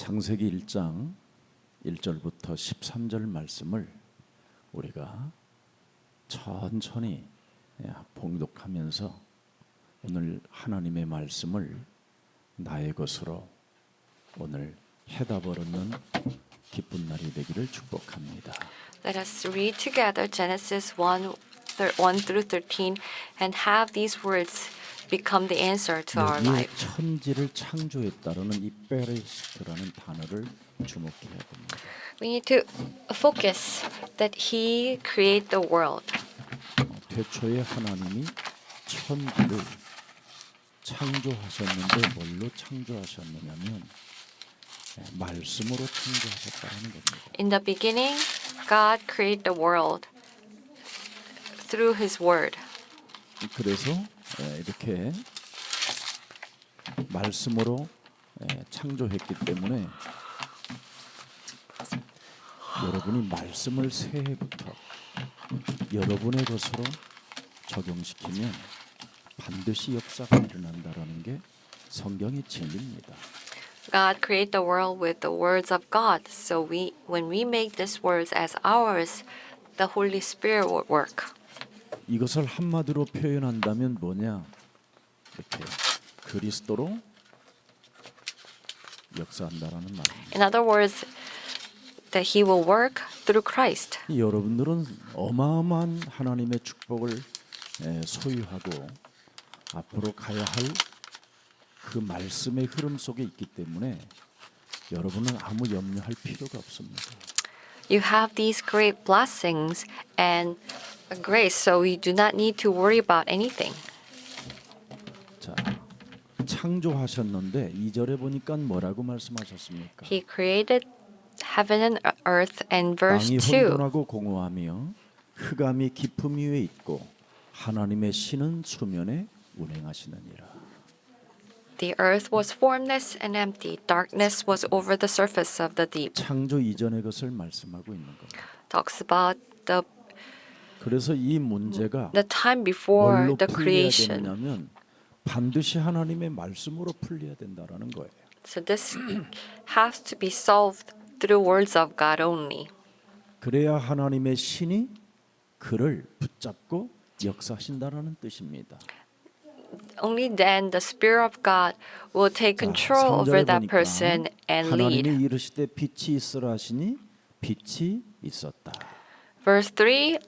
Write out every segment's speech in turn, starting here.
창세기 1장 1절부터 13절 말씀을 우리가 천천히 봉독하면서 오늘 하나님의 말씀을 나의 것으로 오늘 해답을 얻는 기쁜 날이 되기를 축복합니다. Let us read together Genesis 1 through 13 and have these words become the answer to our 여기에 life. 천지를 창조했다라는 이 베레시트라는 단어를 주목해야 됩니다. We need to focus that He created the world. 태초에 하나님이 천지를 창조하셨는데 뭘로 창조하셨느냐면 말씀으로 창조하셨다는 겁니다. In the beginning, God created the world through His Word. 그래서 이렇게 말씀으로 창조했기 때문에 여러분이 말씀을 새해부터 여러분의 것으로 적용시키면 반드시 역사가 일어난다라는 게 성경의 진리입니다. God created the world with the words of God. So when we make these words as ours, the Holy Spirit will work. 이것을 한마디로 표현한다면 뭐냐? 이렇게 그리스도로 역사한다라는 말입니다. In other words, that He will work through Christ. 여러분들은 어마어마한 하나님의 축복을 소유하고 앞으로 가야 할 그 말씀의 흐름 속에 있기 때문에 여러분은 아무 염려할 필요가 없습니다. You have these great blessings and grace, so we do not need to worry about anything. 자, 창조하셨는데 2절에 보니까 뭐라고 말씀하셨습니까? He created heaven and earth, and verse 땅이 2. 혼돈하고 공허하며 흑암이 깊음 위에 있고 하나님의 신은 수면에 운행하시느니라. The earth was formless and empty. Darkness was over the surface of the deep. 창조 이전의 것을 말씀하고 있는 겁니다. Talks about 그래서 이 문제가 the time before 뭘로 the 풀려야 creation. 되느냐면 반드시 하나님의 말씀으로 풀려야 된다라는 거예요. So this has to be solved through words of God only. 그래야 하나님의 신이 그를 붙잡고 역사하신다라는 뜻입니다. Only then the Spirit of God will take control over that person and lead. 하나님이 이르시되 빛이 있으라 하시니 빛이 있었다. Verse 3,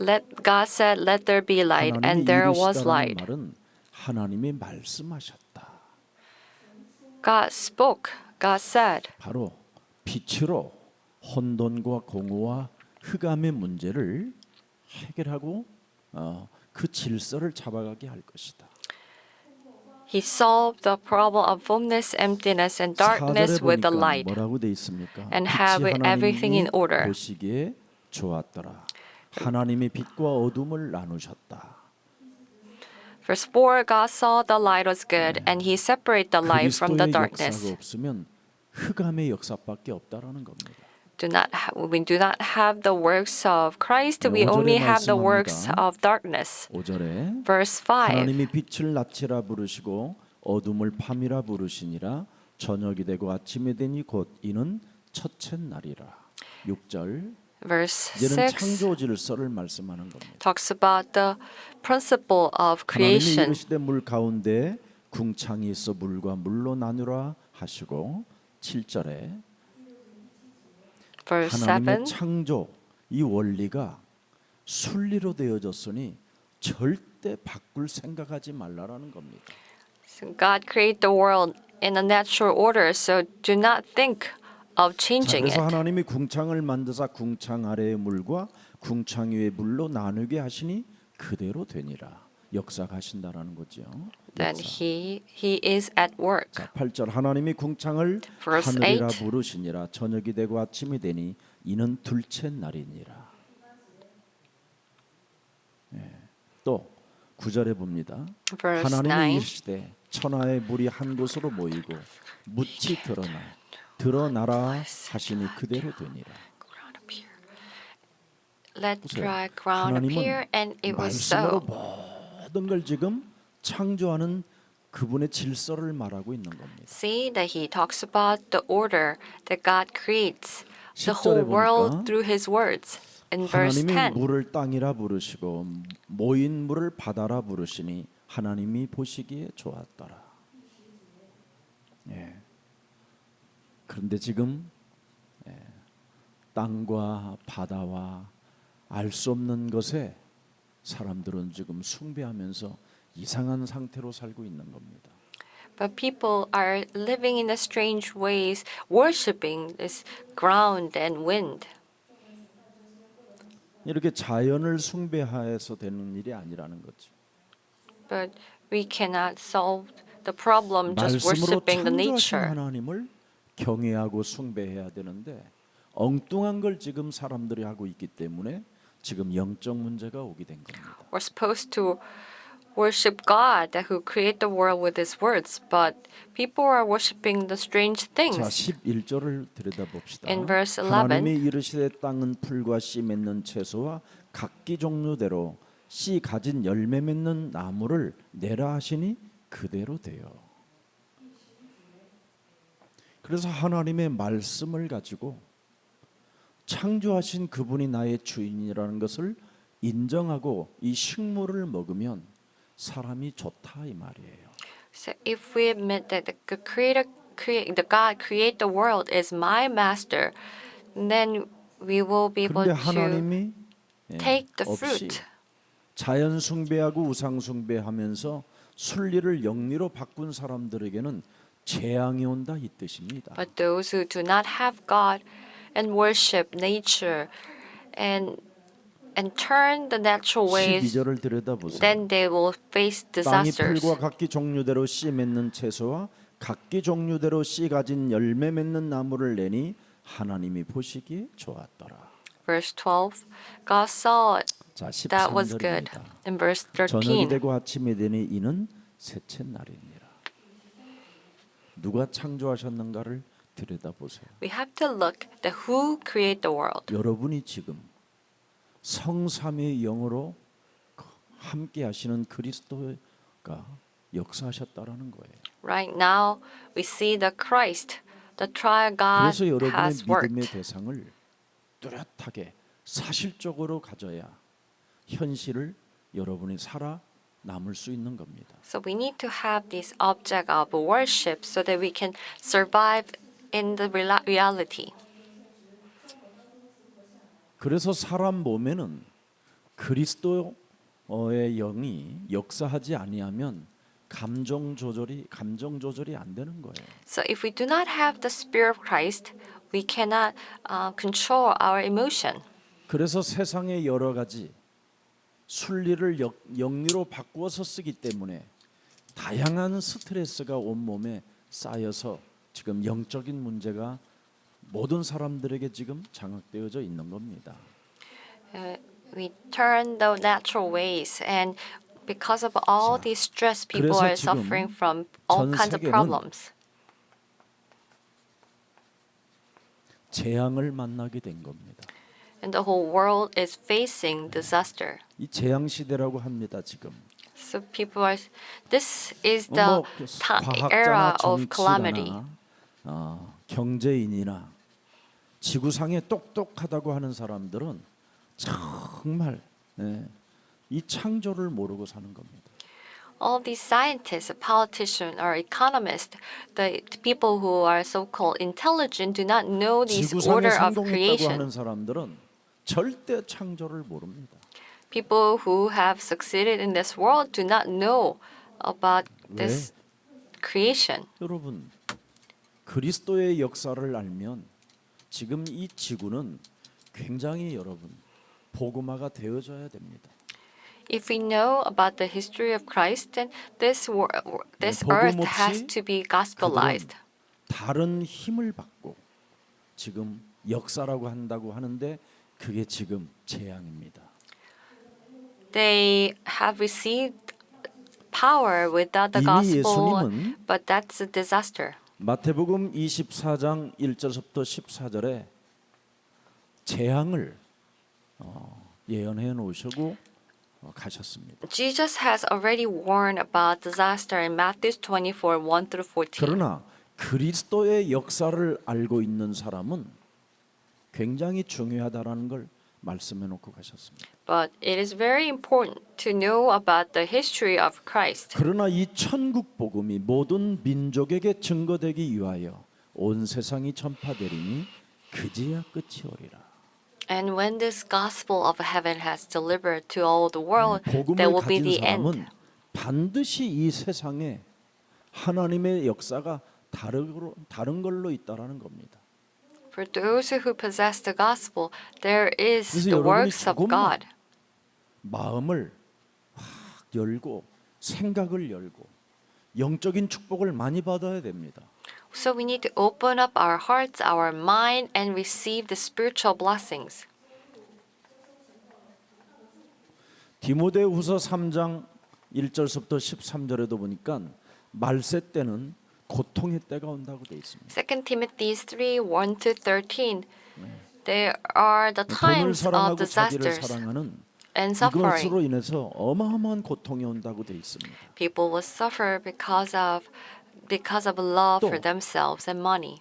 God said, let there be light, and there was 이르시다라는 light. 말은 하나님이 말씀하셨다. God spoke, God said. 바로 빛으로 혼돈과 공허와 흑암의 문제를 해결하고 그 질서를 잡아가게 할 것이다. He solved the problem of formless, emptiness, and 4절에 darkness with the 보니까 light. 뭐라고 돼 있습니까? and have 빛이 everything in 하나님이 order. 보시기에 좋았더라. 하나님이 빛과 어둠을 나누셨다. Verse 4, God saw the light was good, and He separated the light from the 그리스도의 darkness. 역사가 없으면 흑암의 역사밖에 없다라는 겁니다. We do not have the works of Christ, we 5절에 only have the works 말씀합니다. of darkness. 5절에 Verse 5, 하나님이 빛을 낮이라 부르시고 어둠을 밤이라 부르시니라. 저녁이 되고 아침이 되니 곧 이는 첫째 날이라. 6절 verse 이제는 6 창조 질서를 말씀하는 겁니다. talks about the principle of 하나님이 creation. 이르시되 물 가운데 궁창이 있어 물과 물로 나누라 하시고 7절에 Verse 7, 하나님의 창조 이 원리가 순리로 되어졌으니 절대 바꿀 생각하지 말라라는 겁니다. so God created the world in a natural order, so do not think of 자, changing 그래서 it. 하나님이 궁창을 만드사 궁창 아래의 물과 궁창 위의 물로 나누게 하시니 그대로 되니라. 역사하신다라는 거죠. Then 역사. he is at work. 자, 8절 하나님이 궁창을 Verse 하늘이라 8. 부르시니라. 저녁이 되고 아침이 되니 이는 둘째 날이니라. 또 9절에 봅니다. Verse 9. 하나님이 이르시되 천하의 물이 한 곳으로 모이고 묻이 드러나라 하시니 그대로 되니라. Ground appear. Let 보세요. dry ground 하나님은 appear, and it was 말씀으로 so. 모든 걸 지금 창조하는 그분의 질서를 말하고 있는 겁니다. See that he talks about the order that God creates the 10절에 whole world 보니까 through his words. In verse 하나님이 10, 물을 땅이라 부르시고 모인 물을 바다라 부르시니 하나님이 보시기에 좋았더라. 예. 그런데 지금 땅과 바다와 알 수 없는 것에 사람들은 지금 숭배하면서 이상한 상태로 살고 있는 겁니다. but people are living in a strange ways, worshiping this ground and wind. 이렇게 자연을 숭배해서 되는 일이 아니라는 거죠. But we cannot solve the problem just 말씀으로 worshiping the 창조하신 nature. 하나님을 경외하고 숭배해야 되는데 엉뚱한 걸 지금 사람들이 하고 있기 때문에 지금 영적 문제가 오게 된 겁니다. We're supposed to worship God who created the world with his words, but people are worshiping the strange 자, things. 11절을 들여다봅시다. In verse 11, 하나님이 이르시되 땅은 풀과 씨 맺는 채소와 각기 종류대로 씨 가진 열매 맺는 나무를 내라 하시니 그대로 돼요. 그래서 하나님의 말씀을 가지고 창조하신 그분이 나의 주인이라는 것을 인정하고 이 식물을 먹으면 사람이 좋다 이 말이에요. so if we admit that the God create the world is my master, then we will be able 그런데 to 하나님이 take the 없이 fruit. 자연 숭배하고 우상 숭배하면서 순리를 영리로 바꾼 사람들에게는 재앙이 온다 이 뜻입니다. But those who do not have God and worship nature and turn the natural ways, 12절을 들여다보세요. then they will face 땅이 disasters. 풀과 각기 종류대로 씨 맺는 채소와 각기 종류대로 씨 가진 열매 맺는 나무를 내니 하나님이 보시기에 좋았더라. Verse 12, God saw 자, that was good. 13절입니다. In verse 저녁이 13, 되고 아침이 되니 이는 셋째 날이니라. 누가 창조하셨는가를 들여다보세요. we have to look at who created the world. 여러분이 지금 성삼위의 영으로 함께 하시는 그리스도가 역사하셨다라는 거예요. Right now, we see the Christ, the triune 그래서 God 여러분의 has 믿음의 worked. 대상을 뚜렷하게 사실적으로 가져야 현실을 여러분이 살아 남을 수 있는 겁니다. So we need to have this object of worship so that we can survive in the reality. 그래서 사람 몸에는 그리스도의 영이 역사하지 아니하면 감정 조절이 안 되는 거예요. So if we do not have the Spirit of Christ, we cannot control our emotion. 그래서 세상의 여러 가지 순리를 영리로 바꾸어서 쓰기 때문에 다양한 스트레스가 온 몸에 쌓여서 지금 영적인 문제가 모든 사람들에게 지금 장악되어져 있는 겁니다. We turn the natural ways, and because of all 자, these stress, people 그래서 are 지금 suffering from all 전 kinds of 세계는 problems. 재앙을 만나게 된 겁니다. And the whole world is facing disaster. 이 재앙 시대라고 합니다. 지금 So people are. This is the era 과학자나 of calamity. 정치가나 경제인이나 지구상에 똑똑하다고 하는 사람들은 정말 이 창조를 모르고 사는 겁니다. All these scientists, politicians, or economists, the people who are so-called intelligent, do not know this 지구상에 order of 성공했다고 creation. 하는 사람들은 절대 창조를 모릅니다. People who have succeeded in this world do not know about this creation. 여러분, 그리스도의 역사를 알면 지금 이 지구는 굉장히 여러분 복음화가 되어져야 됩니다. If we know about the history of Christ, then this 복음 earth 없이 has to be gospelized. 그들은 다른 힘을 받고 지금 역사라고 한다고 하는데 그게 지금 재앙입니다. They have received power without the 이미 gospel, 예수님은 but that's a disaster. 마태복음 24장 1절부터 14절에 재앙을 예언해 놓으시고 가셨습니다. Jesus has already warned about disaster in Matthew 24, 1 through 14. 그러나 그리스도의 역사를 알고 있는 사람은 굉장히 중요하다라는 걸 말씀해 놓고 가셨습니다. But it is very important to know about the history of Christ. 그러나 이 천국 복음이 모든 민족에게 증거되기 위하여 온 세상이 전파되리니 그제야 끝이 오리라. And when this gospel of heaven has delivered to all the world, that 복음을 will be 가진 the end. 사람은 반드시 이 세상에 하나님의 역사가 다른 걸로 있다라는 겁니다. For those who possess the gospel, there is 그래서 the 여러분이 works of 조금만 God. 마음을 확 열고 생각을 열고 영적인 축복을 많이 받아야 됩니다. So we need to open up our hearts, our mind, and receive the spiritual blessings. 디모데후서 3장 1절부터 13절에도 보니까 말세 때는 고통의 때가 온다고 되어 있습니다. 2 Timothy 3, 1 to 13. There are the 돈을 times of 사랑하고 자기를 disasters 사랑하는 and suffering. 이것으로 인해서 어마어마한 고통이 온다고 되어 있습니다. People will suffer because of love 또 for themselves and money.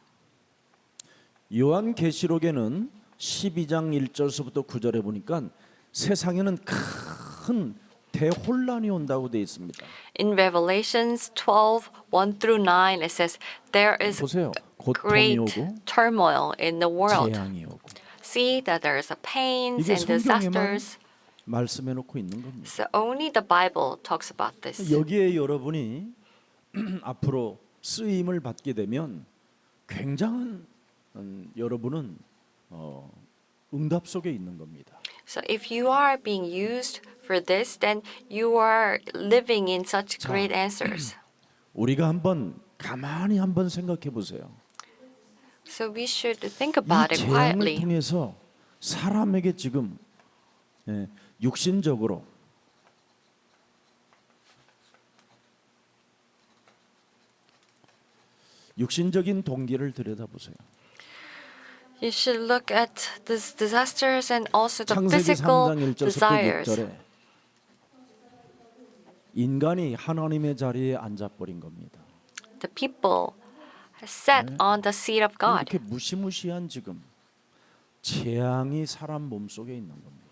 요한계시록에는 12장 1절부터 9절에 보니까 세상에는 큰 대혼란이 온다고 되어 있습니다. In Revelations 12, 1 through 9, it says, There is 보세요. 고통이 great 오고 turmoil in the world. 재앙이 오고 See that there is a pains 이게 and 성경에만 disasters. 말씀해 놓고 있는 겁니다. So only the Bible talks about this. 여기에 여러분이 앞으로 쓰임을 받게 되면 굉장한 여러분은 응답 속에 있는 겁니다. So if you are being used for this, then you are living in such 자, great answers. 우리가 가만히 한번 생각해 보세요. So we should think 이 about it 재앙을 quietly. 통해서 사람에게 지금 육신적으로 육신적인 동기를 들여다보세요. You should look at these disasters and also the 창세기 physical 3장 1절부터 desires. 6절에 인간이 하나님의 자리에 앉아버린 겁니다. The people sat on the seat of God. 이렇게 무시무시한 지금 재앙이 사람 몸속에 있는 겁니다.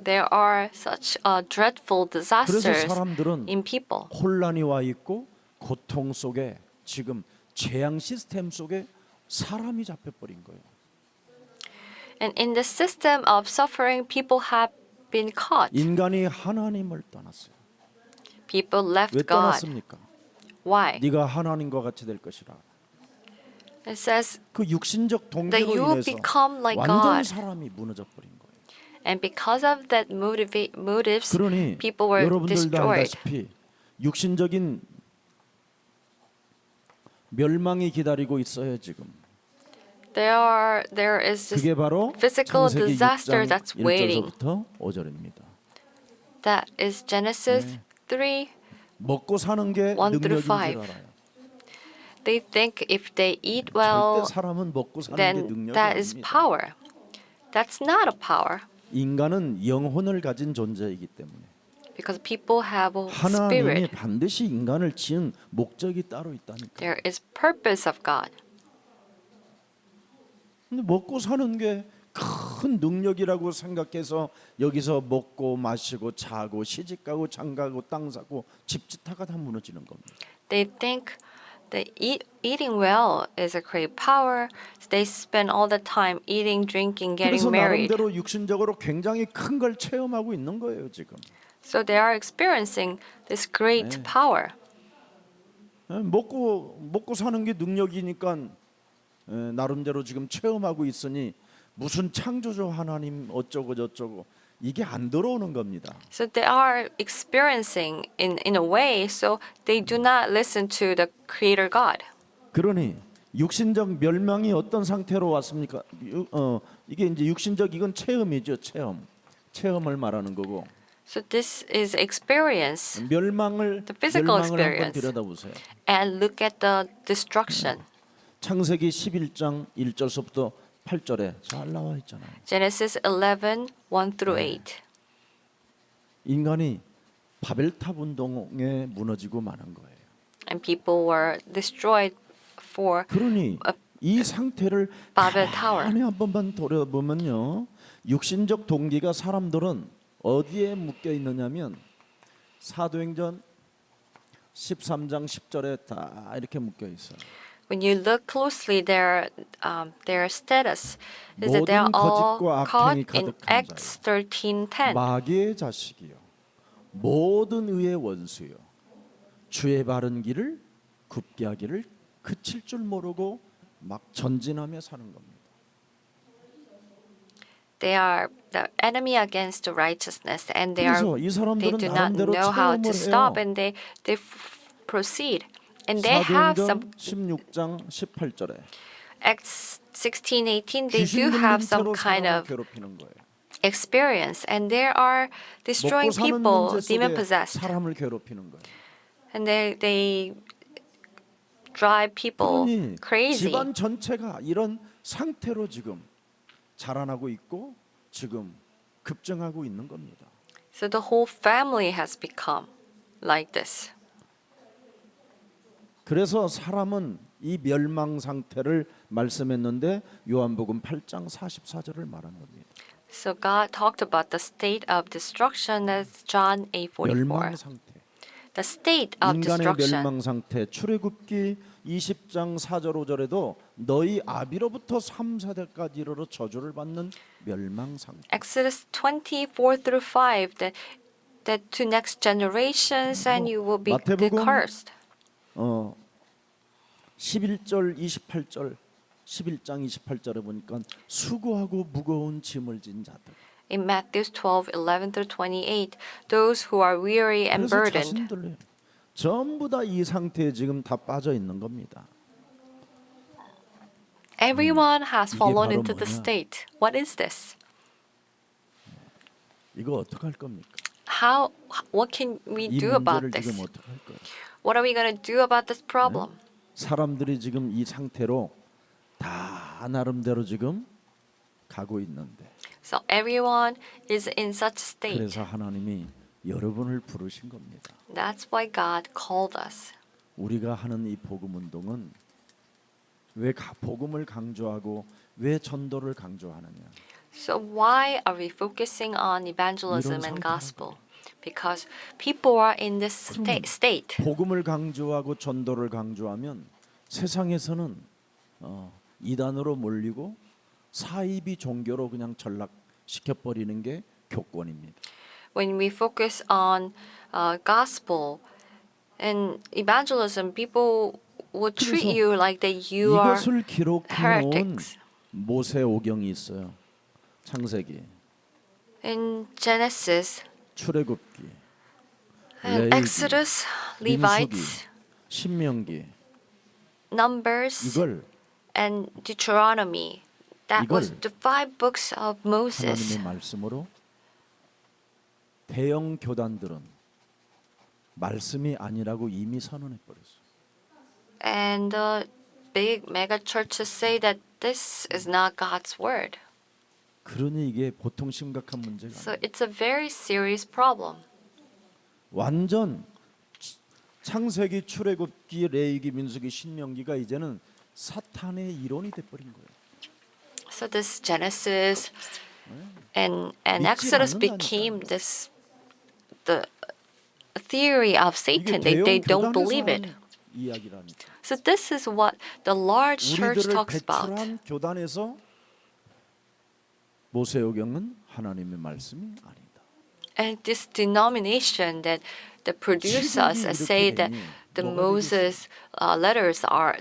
There are such dreadful 그래서 disasters 사람들은 in people. 혼란이 와 있고 고통 속에 지금 재앙 시스템 속에 사람이 잡혀버린 거예요. And in the system of suffering, people have been caught. 인간이 하나님을 떠났어요. People left 왜 God. 떠났습니까? Why? 네가 하나님과 같이 될 것이라. It says, 그 육신적 That you 동기로 will 인해서 become like 완전 God. 사람이 무너져 버린 거예요. and because of that motives, 그러니 people were 여러분들도 destroyed. 알다시피 육신적인 멸망이 기다리고 있어요 지금. There is this 그게 바로 physical 창세기 disaster 6장 that's waiting. 1절부터 5절입니다. That is Genesis 3. 먹고 사는 게 1 through 능력인 줄 5. 알아요. They think if they eat well, 절대 사람은 먹고 사는 게 then 능력이 that is 아닙니다. power. That's not a power 인간은 영혼을 가진 존재이기 때문에 because people have a 하나님이 spirit. 반드시 인간을 지은 목적이 따로 있다니까. There is purpose of God. 근데 먹고 사는 게 큰 능력이라고 생각해서 여기서 먹고 마시고 자고 시집가고 장가고 땅 사고 집짓다가 다 무너지는 겁니다. They think that eating well is a great power. So they spend all the time eating, drinking, getting 그래서 married. 나름대로 육신적으로 굉장히 큰 걸 체험하고 있는 거예요 지금. So they are experiencing this great power. 먹고 사는 게 능력이니까 나름대로 지금 체험하고 있으니 무슨 창조주 하나님 어쩌고 저쩌고 이게 안 들어오는 겁니다. So they are experiencing in a way, so they do not listen to the Creator God. 그러니 육신적 멸망이 어떤 상태로 왔습니까? 이게 이제 육신적 이건 체험이죠, 체험을 말하는 거고. So this is experience. 멸망을 The physical 한번 experience. 들여다보세요. And look at the destruction. 창세기 11장 1절부터 8절에 잘 나와 있잖아요. Genesis 11, 1 through 8. 인간이 바벨탑 운동에 무너지고 마는 거예요. And people were destroyed for 그러니 이 상태를 Babel Tower. 가만히 한 번만 돌아보면요, 육신적 동기가 사람들은 어디에 묶여 있느냐면 사도행전 13장 10절에 다 이렇게 묶여 있어요. When you look closely, their status is that they are 모든 all 거짓과 caught 악행이 in 가득한 Acts 13:10. 마귀의 자식이요, 모든 의의 원수요, 주의 바른 길을 굽게 하기를 그칠 줄 모르고 막 전진하며 사는 겁니다. They are the enemy against the righteousness, and 그래서 이 they 사람들은 do not 나름대로 know how to 체험을 stop, 해요. and they proceed, and they have some 사도행전 16장 18절에 Acts 16:18. They 귀신 do 들린 have some 채로 kind 사람을 of 괴롭히는 거예요. experience, and they are destroying 먹고 사는 people, 문제 demon 속에 possessed, 사람을 괴롭히는 거예요. and they drive people 그러니 crazy. 집안 전체가 이런 상태로 지금 자라나고 있고 지금 급증하고 있는 겁니다. So the whole family has become like this. 그래서 사람은 이 멸망 상태를 말씀했는데 요한복음 8장 44절을 말한 겁니다. So God talked about the state of destruction as John 멸망 8:44. 상태. The state of 인간의 destruction. 멸망 상태. 출애굽기 20장 4절 5절에도 너희 아비로부터 3, 4대까지 이르러 저주를 받는 멸망 상태. Exodus 24 through 5 that to next generations and you will be 마태복음 cursed. 11절 28절 11장 28절에 보니까 수고하고 무거운 짐을 진 자들. In Matthew 12:11 through 28, those who are weary and 그래서 burdened. 자신들 전부 다 이 상태에 지금 다 빠져 있는 겁니다. Everyone has 이게 fallen 바로 into the 뭐냐? state. What is this? 이거 어떻게 할 겁니까? What can we 이 do about 문제를 this? 지금 어떻게 할 거예요? What are we going to do about this problem? 사람들이 지금 이 상태로 다 나름대로 지금 가고 있는데 So everyone is in such state. 그래서 하나님이 여러분을 부르신 겁니다. That's why God called us. 우리가 하는 이 복음 운동은 왜 복음을 강조하고 왜 전도를 강조하느냐? So why are we focusing on evangelism 이런 and 상태라고. gospel? Because people are in this state. 복음을 강조하고 전도를 강조하면 세상에서는 이단으로 몰리고 사이비 종교로 그냥 전락시켜 버리는 게 교권입니다. When we focus on gospel and evangelism, people will treat 그래서 you like that you are 이것을 기록해 놓은 heretics. 모세오경이 있어요. 창세기, In Genesis 출애굽기, and 레위기, Exodus, 민수기, Levites, 신명기 Numbers, 이걸 and Deuteronomy. That was 이걸 the 5 books of Moses. 하나님의 말씀으로 대형 교단들은 말씀이 아니라고 이미 선언해 버렸어요. And the big mega churches say that this is not God's word. 그러니 이게 보통 심각한 문제가 So 아니에요. it's a very serious problem. 완전 창세기, 출애굽기, 레위기, 민수기, 신명기가 이제는 사탄의 이론이 돼 버린 거예요. So this Genesis and 믿지 Exodus 않는다니까요. became the theory of 이게 Satan. They 대형 don't believe it. 교단에서 하는 이야기라니까. So this is what the large church 우리들을 talks about. 배출한 교단에서 모세오경은 하나님의 말씀이 아니다. And this denomination that produce us 지금이 say 이렇게 that 되니 the 뭐가 Moses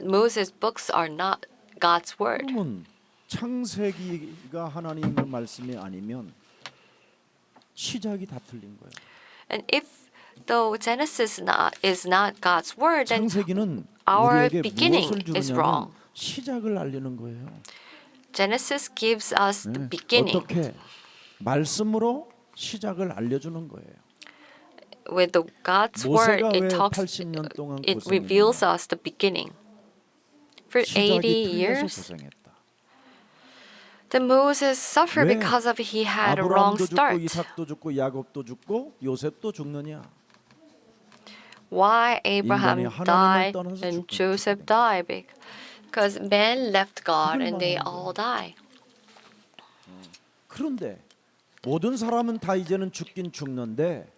Moses books are not God's word. 그러면 창세기가 하나님의 말씀이 아니면 시작이 다 틀린 거예요. And if the Genesis is not God's word, then 창세기는 our 우리에게 beginning 무엇을 is 주느냐면 wrong. 시작을 알리는 거예요. Genesis gives us the 네. beginning. 어떻게 말씀으로 시작을 알려주는 거예요. With the God's word, 모세가 왜 it 80년 동안 it 고생했냐? reveals us the beginning. For 80 시작이 틀려서 years, 고생했다. Did Moses suffer 왜 because of he had a wrong 아브라함도 죽고 start? 이삭도 죽고 야곱도 죽고 요셉도 죽느냐? Why 인간이 Abraham 하나님을 died 떠나서 and 죽게 Joseph 된 died? Because men left God 그걸 and they 말하는 all die. 그런데 모든 사람은 다 이제는 죽긴 죽는데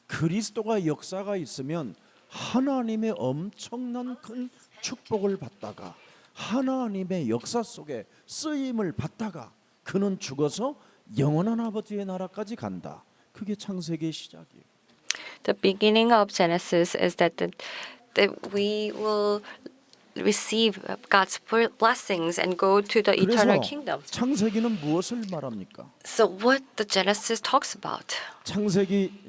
그리스도가 역사가 있으면 하나님의 엄청난 큰 축복을 받다가 하나님의 역사 속에 쓰임을 받다가 그는 죽어서 영원한 아버지의 나라까지 간다. 그게 창세기의 시작이에요. The beginning of Genesis is that we will receive God's blessings and go to the eternal 그래서 kingdom. 창세기는 무엇을 말합니까? So what the Genesis talks about? 창세기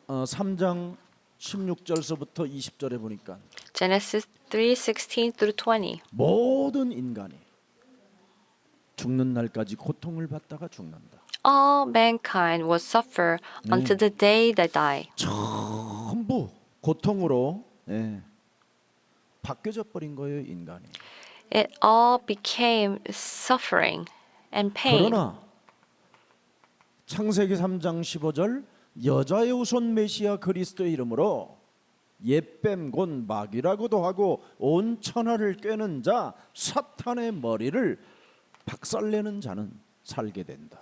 3장 16절서부터 20절에 보니까 Genesis 3:16 through 20. 모든 인간이 죽는 날까지 고통을 받다가 죽는다. All mankind will suffer until the day they die. 전부 고통으로 바뀌어져 버린 거예요, 인간이. It all became suffering and pain. 그러나 창세기 3장 15절 여자의 후손 메시아 그리스도의 이름으로 옛뱀 곧 마귀라고도 하고 온 천하를 꿰는 자 사탄의 머리를 박살내는 자는 살게 된다.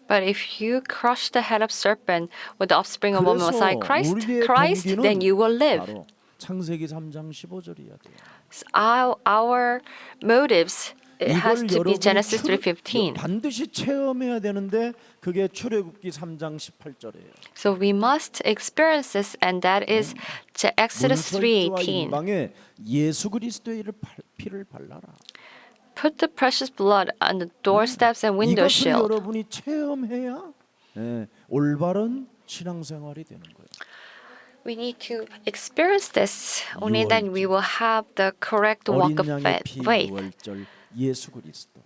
But if you crush the head of serpent with the offspring of woman, 그래서 Messiah 우리의 Christ, then you will 동기는 live. 바로 창세기 3장 15절이야 돼요. So our motives it has to be Genesis 3:15. 반드시 체험해야 되는데 그게 출애굽기 3장 18절이에요. So we must experience this, and that is Exodus 문설주와 3:18. 인방에 예수 그리스도의 피를 발라라. Put the precious blood on the doorsteps and window 이것을 shield. 여러분이 체험해야 올바른 신앙생활이 되는 거예요. We need to experience this. Only then we will have the correct walk 어린 of 양의 피 faith. 유월절 예수 그리스도.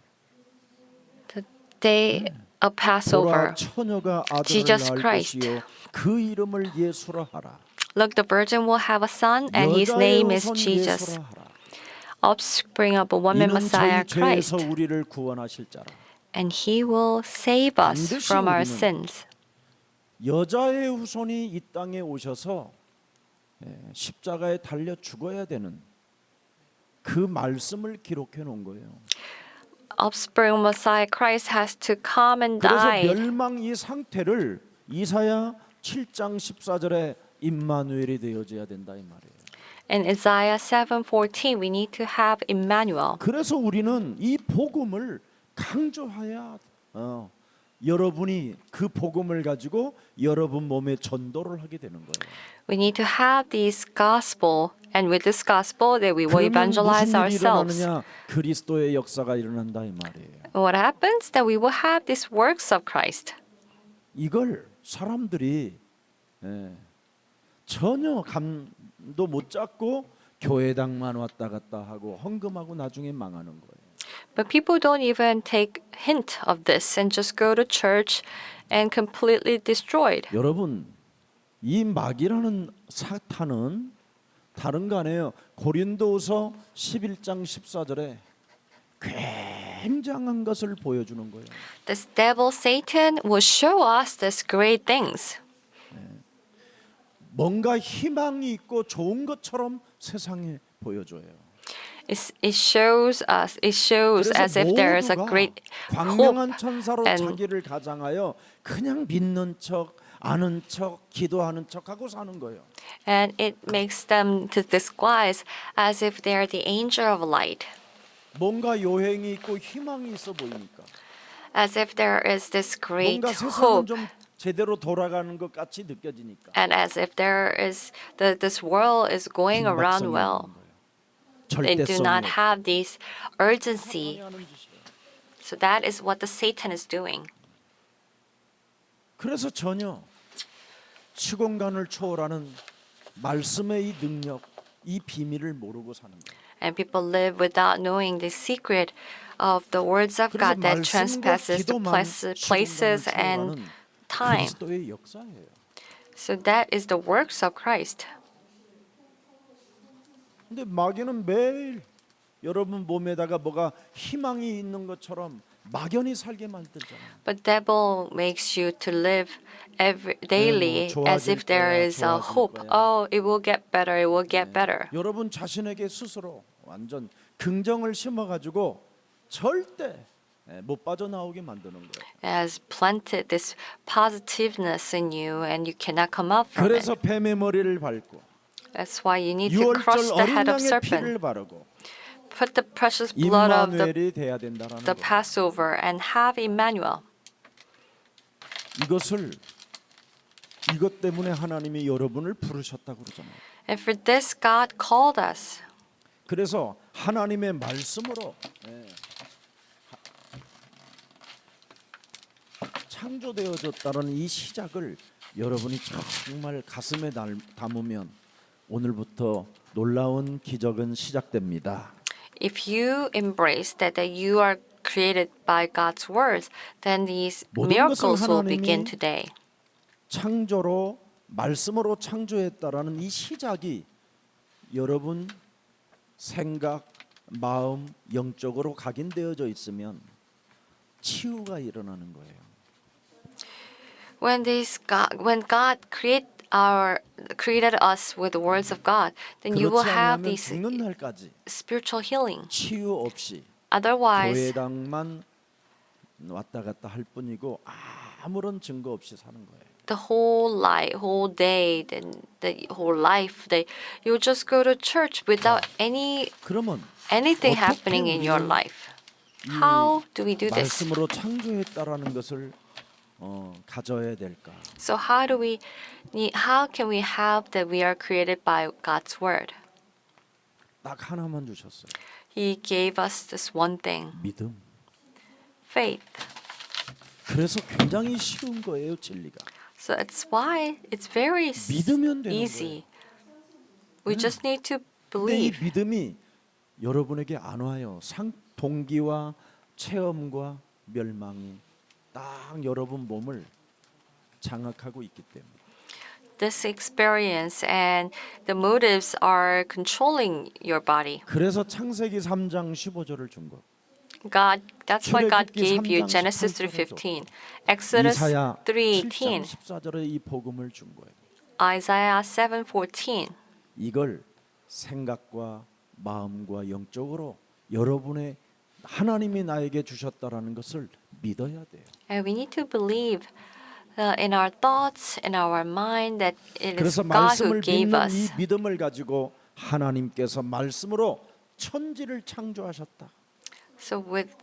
The day of Passover. 보라 처녀가 아들을 Jesus 낳을 Christ. 것이요 그 이름을 예수라 하라. Look, the virgin will have a son, and his 여자의 name is 후손 Jesus, 예수라 하라. offspring of a woman, 이는 Messiah 저희 죄에서 Christ. 우리를 구원하실 자라. And he will save us 반드시 from our 우리는 sins. 여자의 후손이 이 땅에 오셔서 십자가에 달려 죽어야 되는 그 말씀을 기록해 놓은 거예요. Offspring of Messiah Christ has to come and 그래서 die. 멸망 이 상태를 이사야 7장 14절에 임마누엘이 되어져야 된다 이 말이에요. In Isaiah 7:14, we need to have Emmanuel. 그래서 우리는 이 복음을 강조해야 여러분이 그 복음을 가지고 여러분 몸에 전도를 하게 되는 거예요. We need to have this gospel, and with this gospel, that we will 그러면 evangelize 무슨 일이 ourselves. 일어나느냐? 그리스도의 역사가 일어난다 이 말이에요. What happens? That we will have these works of Christ. 이걸 사람들이 전혀 감도 못 잡고 교회당만 왔다 갔다 하고 헌금하고 나중에 망하는 거예요. But people don't even take hint of this and just go to church and completely destroyed. 여러분 이 마귀라는 사탄은 다른 거 아니에요. 고린도후서 11장 14절에 굉장한 것을 보여주는 거예요. This devil Satan will show us these great things. 뭔가 희망이 있고 좋은 것처럼 세상에 보여줘요. It shows us. It shows as if there is a 모두가 great hope. 광명한 천사로 and- 자기를 가장하여 그냥 믿는 척, 아는 척, 기도하는 척하고 사는 거예요. And it makes them to disguise as if they are the angel of light, 뭔가 요행이 있고 희망이 있어 보이니까 as if there is this great 뭔가 세상은 hope, 좀 제대로 돌아가는 것 같이 느껴지니까 and as if there is this world is going around well. They do 절대성이 not have this urgency. 하는 짓이에요. So that is what the Satan is doing. 그래서 전혀 시공간을 초월하는 말씀의 이 능력, 이 비밀을 모르고 사는 거예요. And people live without knowing the secret of the words of 그래서 God that 말씀과 transpasses the 기도만 places 시공간을 and 초월하는 time. 그리스도의 역사예요. So that is the works of Christ. 근데 마귀는 매일 여러분 몸에다가 뭐가 희망이 있는 것처럼 막연히 살게 만들잖아요. But devil makes you to live daily as if there is a hope. Oh, it will get better. It will get better. 여러분 자신에게 스스로 완전 긍정을 심어가지고 절대 못 빠져나오게 만드는 거예요. It has planted this positiveness in you, and you cannot come out from it. 그래서 뱀의 머리를 밟고 That's why you need to crush 유월절 the 어린 head of 양의 serpent. 피를 바르고 Put the precious blood of 임마누엘이 돼야 된다라는 the 거예요. Passover and have Emmanuel. 이것 때문에 하나님이 여러분을 부르셨다고 그러잖아요. And for this, God called us. 그래서 하나님의 말씀으로 창조되어졌다는 이 시작을 여러분이 정말 가슴에 담으면 오늘부터 놀라운 기적은 시작됩니다. If you embrace that you are created by God's words, then these 모든 miracles 것을 will 하나님이 begin today. 창조로 말씀으로 창조했다라는 이 시작이 여러분 생각, 마음, 영적으로 각인되어져 있으면 치유가 일어나는 거예요. When God created us with the words of God, then you will 그렇지 have 않으면 these 죽는 날까지 spiritual healing. 치유 없이 Otherwise, 교회당만 왔다 갔다 할 뿐이고 아무런 증거 없이 사는 거예요. the whole day, the whole life, you'll just go to church without 그러면 anything 어떻게 happening in your 우리는 life. How do we do this? 말씀으로 창조했다라는 것을 가져야 될까? So how can we have that we are created by God's word? 딱 하나만 주셨어요. He gave us this one thing, 믿음. faith. 그래서 굉장히 쉬운 거예요, 진리가. So it's why it's very 믿으면 되는 easy. We just need to 근데 이 believe. 믿음이 여러분에게 안 와요. 동기와 체험과 멸망이 딱 여러분 몸을 장악하고 있기 때문에. This experience and the motives are controlling your body. 그래서 창세기 3장 15절을 준 거. That's why God 출애굽기 gave you 3장 Genesis 18절을 3:15, Exodus 이사야 7장 3:18, 14절에 이 복음을 준 거예요. Isaiah 7:14. 이걸 생각과 마음과 영적으로 여러분의 하나님이 나에게 주셨다라는 것을 믿어야 돼요. And we need to believe in our thoughts, in our mind, that it is 그래서 God who 말씀을 gave 믿는 us. 이 믿음을 가지고 하나님께서 말씀으로 천지를 창조하셨다. So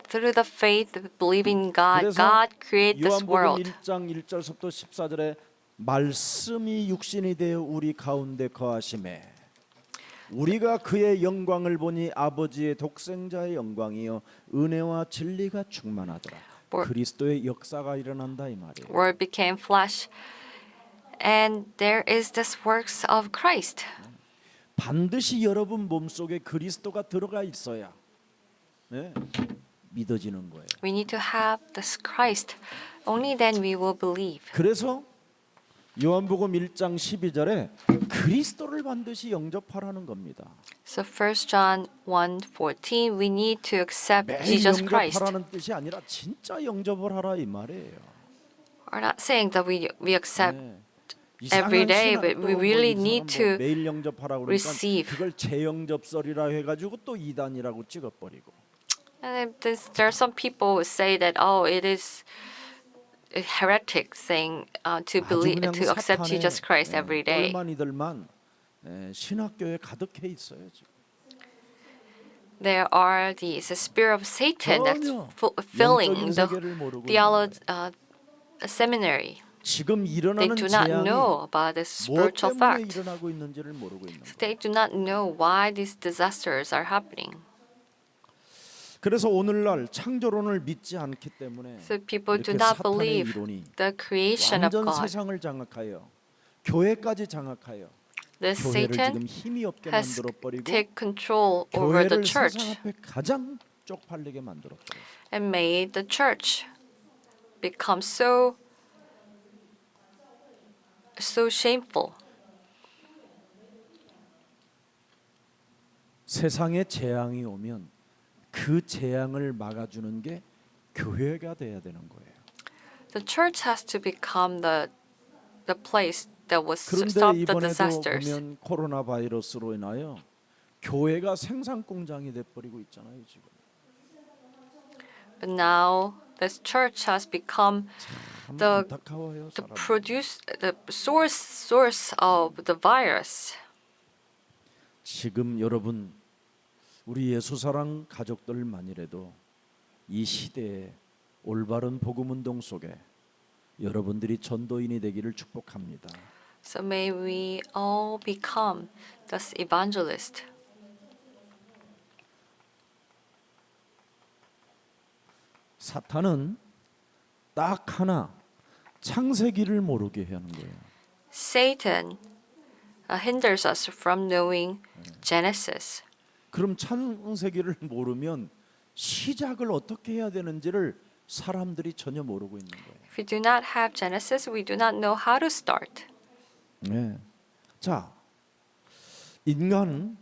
through the faith of believing God, 그래서 God created this 요한복음 world. 1장 1절부터 14절에 말씀이 육신이 되어 우리 가운데 거하심에 우리가 그의 영광을 보니 아버지의 독생자의 영광이요 은혜와 진리가 충만하더라. 그리스도의 역사가 일어난다 이 말이에요. Word became flesh, and there is this works of Christ. 반드시 여러분 몸속에 그리스도가 들어가 있어야 믿어지는 거예요. We need to have this Christ. Only then we will believe. 그래서 요한복음 1장 12절에 그리스도를 반드시 영접하라는 겁니다. So 1 John 1:14, we need to accept 매일 Jesus Christ. 영접하라는 뜻이 아니라 진짜 영접을 하라 이 말이에요. We're not saying that we accept 이상한 every day, 신학도 but we really 뭐 need 이상한 to 매일 영접하라고 그러니까 receive. 그걸 재영접설이라 해가지고 또 이단이라고 찍어버리고. And there are some people who say that it is a heretic saying to believe 그냥 to accept 사탄의, Jesus Christ every day. 똘마니들만 신학교에 가득해 있어요 지금. There are the spirit of Satan that's 전혀 filling 영적인 the 세계를 모르고 seminary. 지금 They 일어나는 do not 재앙이 know about this 뭐 spiritual 때문에 fact. 일어나고 있는지를 모르고 있는 거예요. They do not know why these disasters are happening. 그래서 오늘날 창조론을 믿지 않기 때문에 So people do 이렇게 not 사탄의 believe 이론이 the creation of 완전 God. 세상을 장악하여 교회까지 장악하여 This 교회를 Satan 지금 힘이 없게 has 만들어 버리고 take control over the 교회를 church 세상 앞에 가장 쪽팔리게 만들어 버렸어요. and made the church become so shameful. 세상에 재앙이 오면 그 재앙을 막아주는 게 교회가 돼야 되는 거예요. The church has to become the place that will 그런데 stop the 이번에도 disasters. 보면 코로나 바이러스로 인하여 교회가 생산 공장이 돼 버리고 있잖아요, 지금. But now this church has become 참 the 안타까워요, the 사람. the source of the virus. 지금 여러분 우리 예수사랑 가족들만이라도 이 시대에 올바른 복음 운동 속에 여러분들이 전도인이 되기를 축복합니다. So may we all become this evangelist. 사탄은 딱 하나 창세기를 모르게 하는 거예요. Satan hinders us from knowing Genesis. 그럼 창세기를 모르면 시작을 어떻게 해야 되는지를 사람들이 전혀 모르고 있는 거예요. If we do not have Genesis, we do not know how to start. 네. 자, 인간은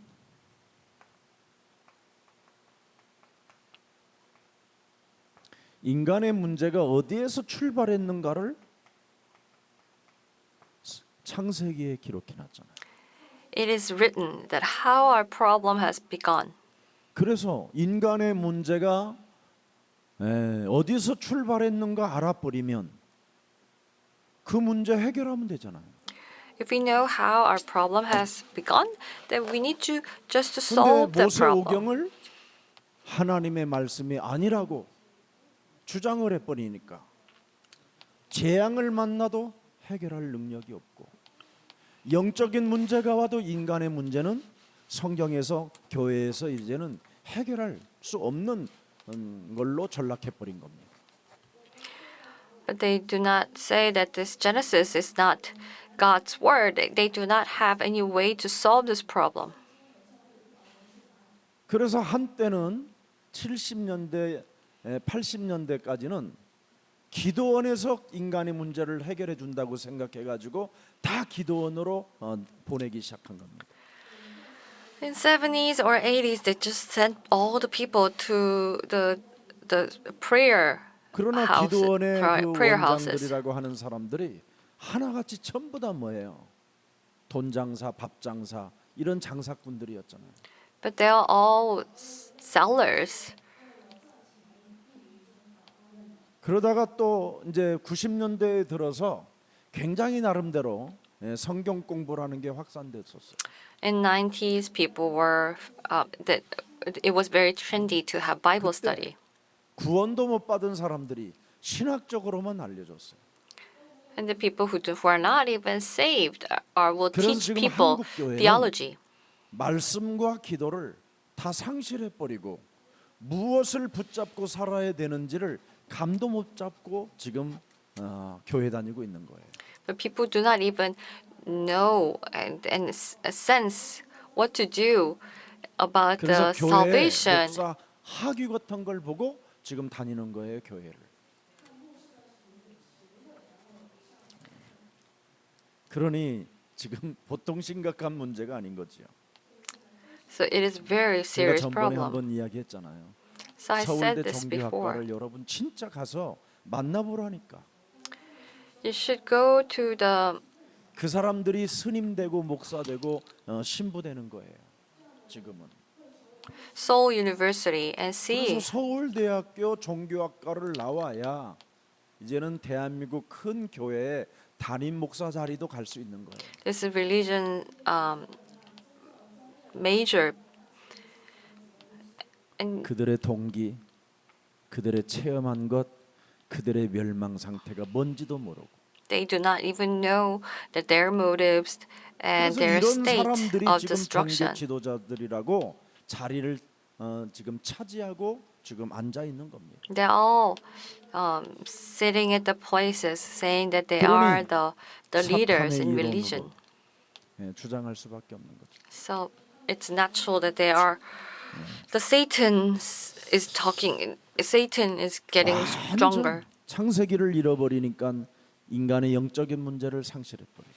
인간의 문제가 어디에서 출발했는가를 창세기에 기록해 놨잖아요. It is written that how our problem has begun. 그래서 인간의 문제가 어디서 출발했는가 알아버리면 그 문제 해결하면 되잖아요. If we know how our problem has begun, then we need to just to 근데 solve the problem. 모세오경을 하나님의 말씀이 아니라고 주장을 해버리니까 재앙을 만나도 해결할 능력이 없고 영적인 문제가 와도 인간의 문제는 성경에서 교회에서 이제는 해결할 수 없는 걸로 전락해버린 겁니다. But they do not say that this Genesis is not God's word. They do not have any way to solve this problem. 그래서 한때는 70년대, 80년대까지는 기도원에서 인간의 문제를 해결해 준다고 생각해 가지고 다 기도원으로 보내기 시작한 겁니다. In 70s or 80s, they just sent all the people to the prayer 그러나 houses, 기도원의 그 prayer houses. 원장들이라고 하는 사람들이 하나같이 전부 다 뭐예요? 돈 장사, 밥 장사 이런 장사꾼들이었잖아요. But they are all sellers. 그러다가 또 이제 90년대에 들어서 굉장히 나름대로 성경 공부라는 게 확산됐었어요. In 90s, people were that it was very trendy to have Bible study. 구원도 못 받은 사람들이 신학적으로만 알려줬어요. And the people who are not even saved will 그래서 teach 지금 people 한국 교회는 theology. 말씀과 기도를 다 상실해 버리고 무엇을 붙잡고 살아야 되는지를 감도 못 잡고 지금 교회 다니고 있는 거예요. But people do not even know and sense what to do about 그래서 the 교회 salvation. 목사 학위 같은 걸 보고 지금 다니는 거예요, 교회를. 그러니 지금 보통 심각한 문제가 아닌 거지요. So it is very 제가 serious 전번에 problem. 한번 이야기했잖아요. So I said 서울대 this before. 종교학과를 여러분 진짜 가서 만나보라니까. You should go to the 그 사람들이 스님 되고 목사 되고 신부 되는 거예요. 지금은. Seoul University and 그래서 see. 서울대학교 종교학과를 나와야 이제는 대한민국 큰 교회에 담임 목사 자리도 갈 수 있는 거예요. This is religion major. And 그들의 동기, 그들의 체험한 것, 그들의 멸망 상태가 뭔지도 모르고. they do not even know that their motives and 그래서 their 이런 state 사람들이 of 지금 종교 destruction. 지도자들이라고 자리를 지금 차지하고 지금 앉아 있는 겁니다. They're all sitting at the places saying that they 그러니 are the leaders in 사탄의 religion. 이론으로 주장할 수밖에 없는 거죠. So it's natural that they are. The Satan is talking. Satan is getting stronger. 완전 창세기를 잃어버리니까 인간의 영적인 문제를 상실해 버려요.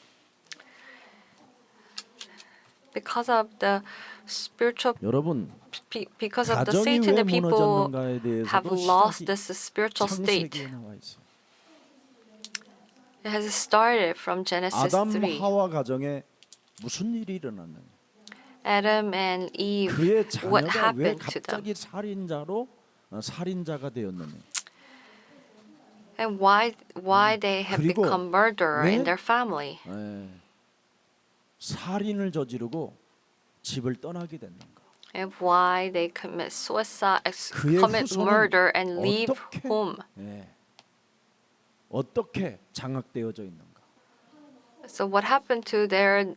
Because of the spiritual 여러분 because of the 가정이 Satan, 왜 the people 무너졌는가에 have 대해서도 lost 시작이 this spiritual state. 창세기에 나와 있어. It has started from Genesis 아담 3. 하와 가정에 무슨 일이 일어났느냐? Adam and Eve, 그의 what 자녀가 왜 happened to them? 갑자기 살인자가 되었느냐? And why they have 그리고 become murderer 왜? in their family. 예, 살인을 저지르고 집을 떠나게 됐는가? And why they commit suicide, 그의 commit 후손은 murder and leave 어떻게, home. 예, 어떻게 장악되어져 있는가? So what happened to their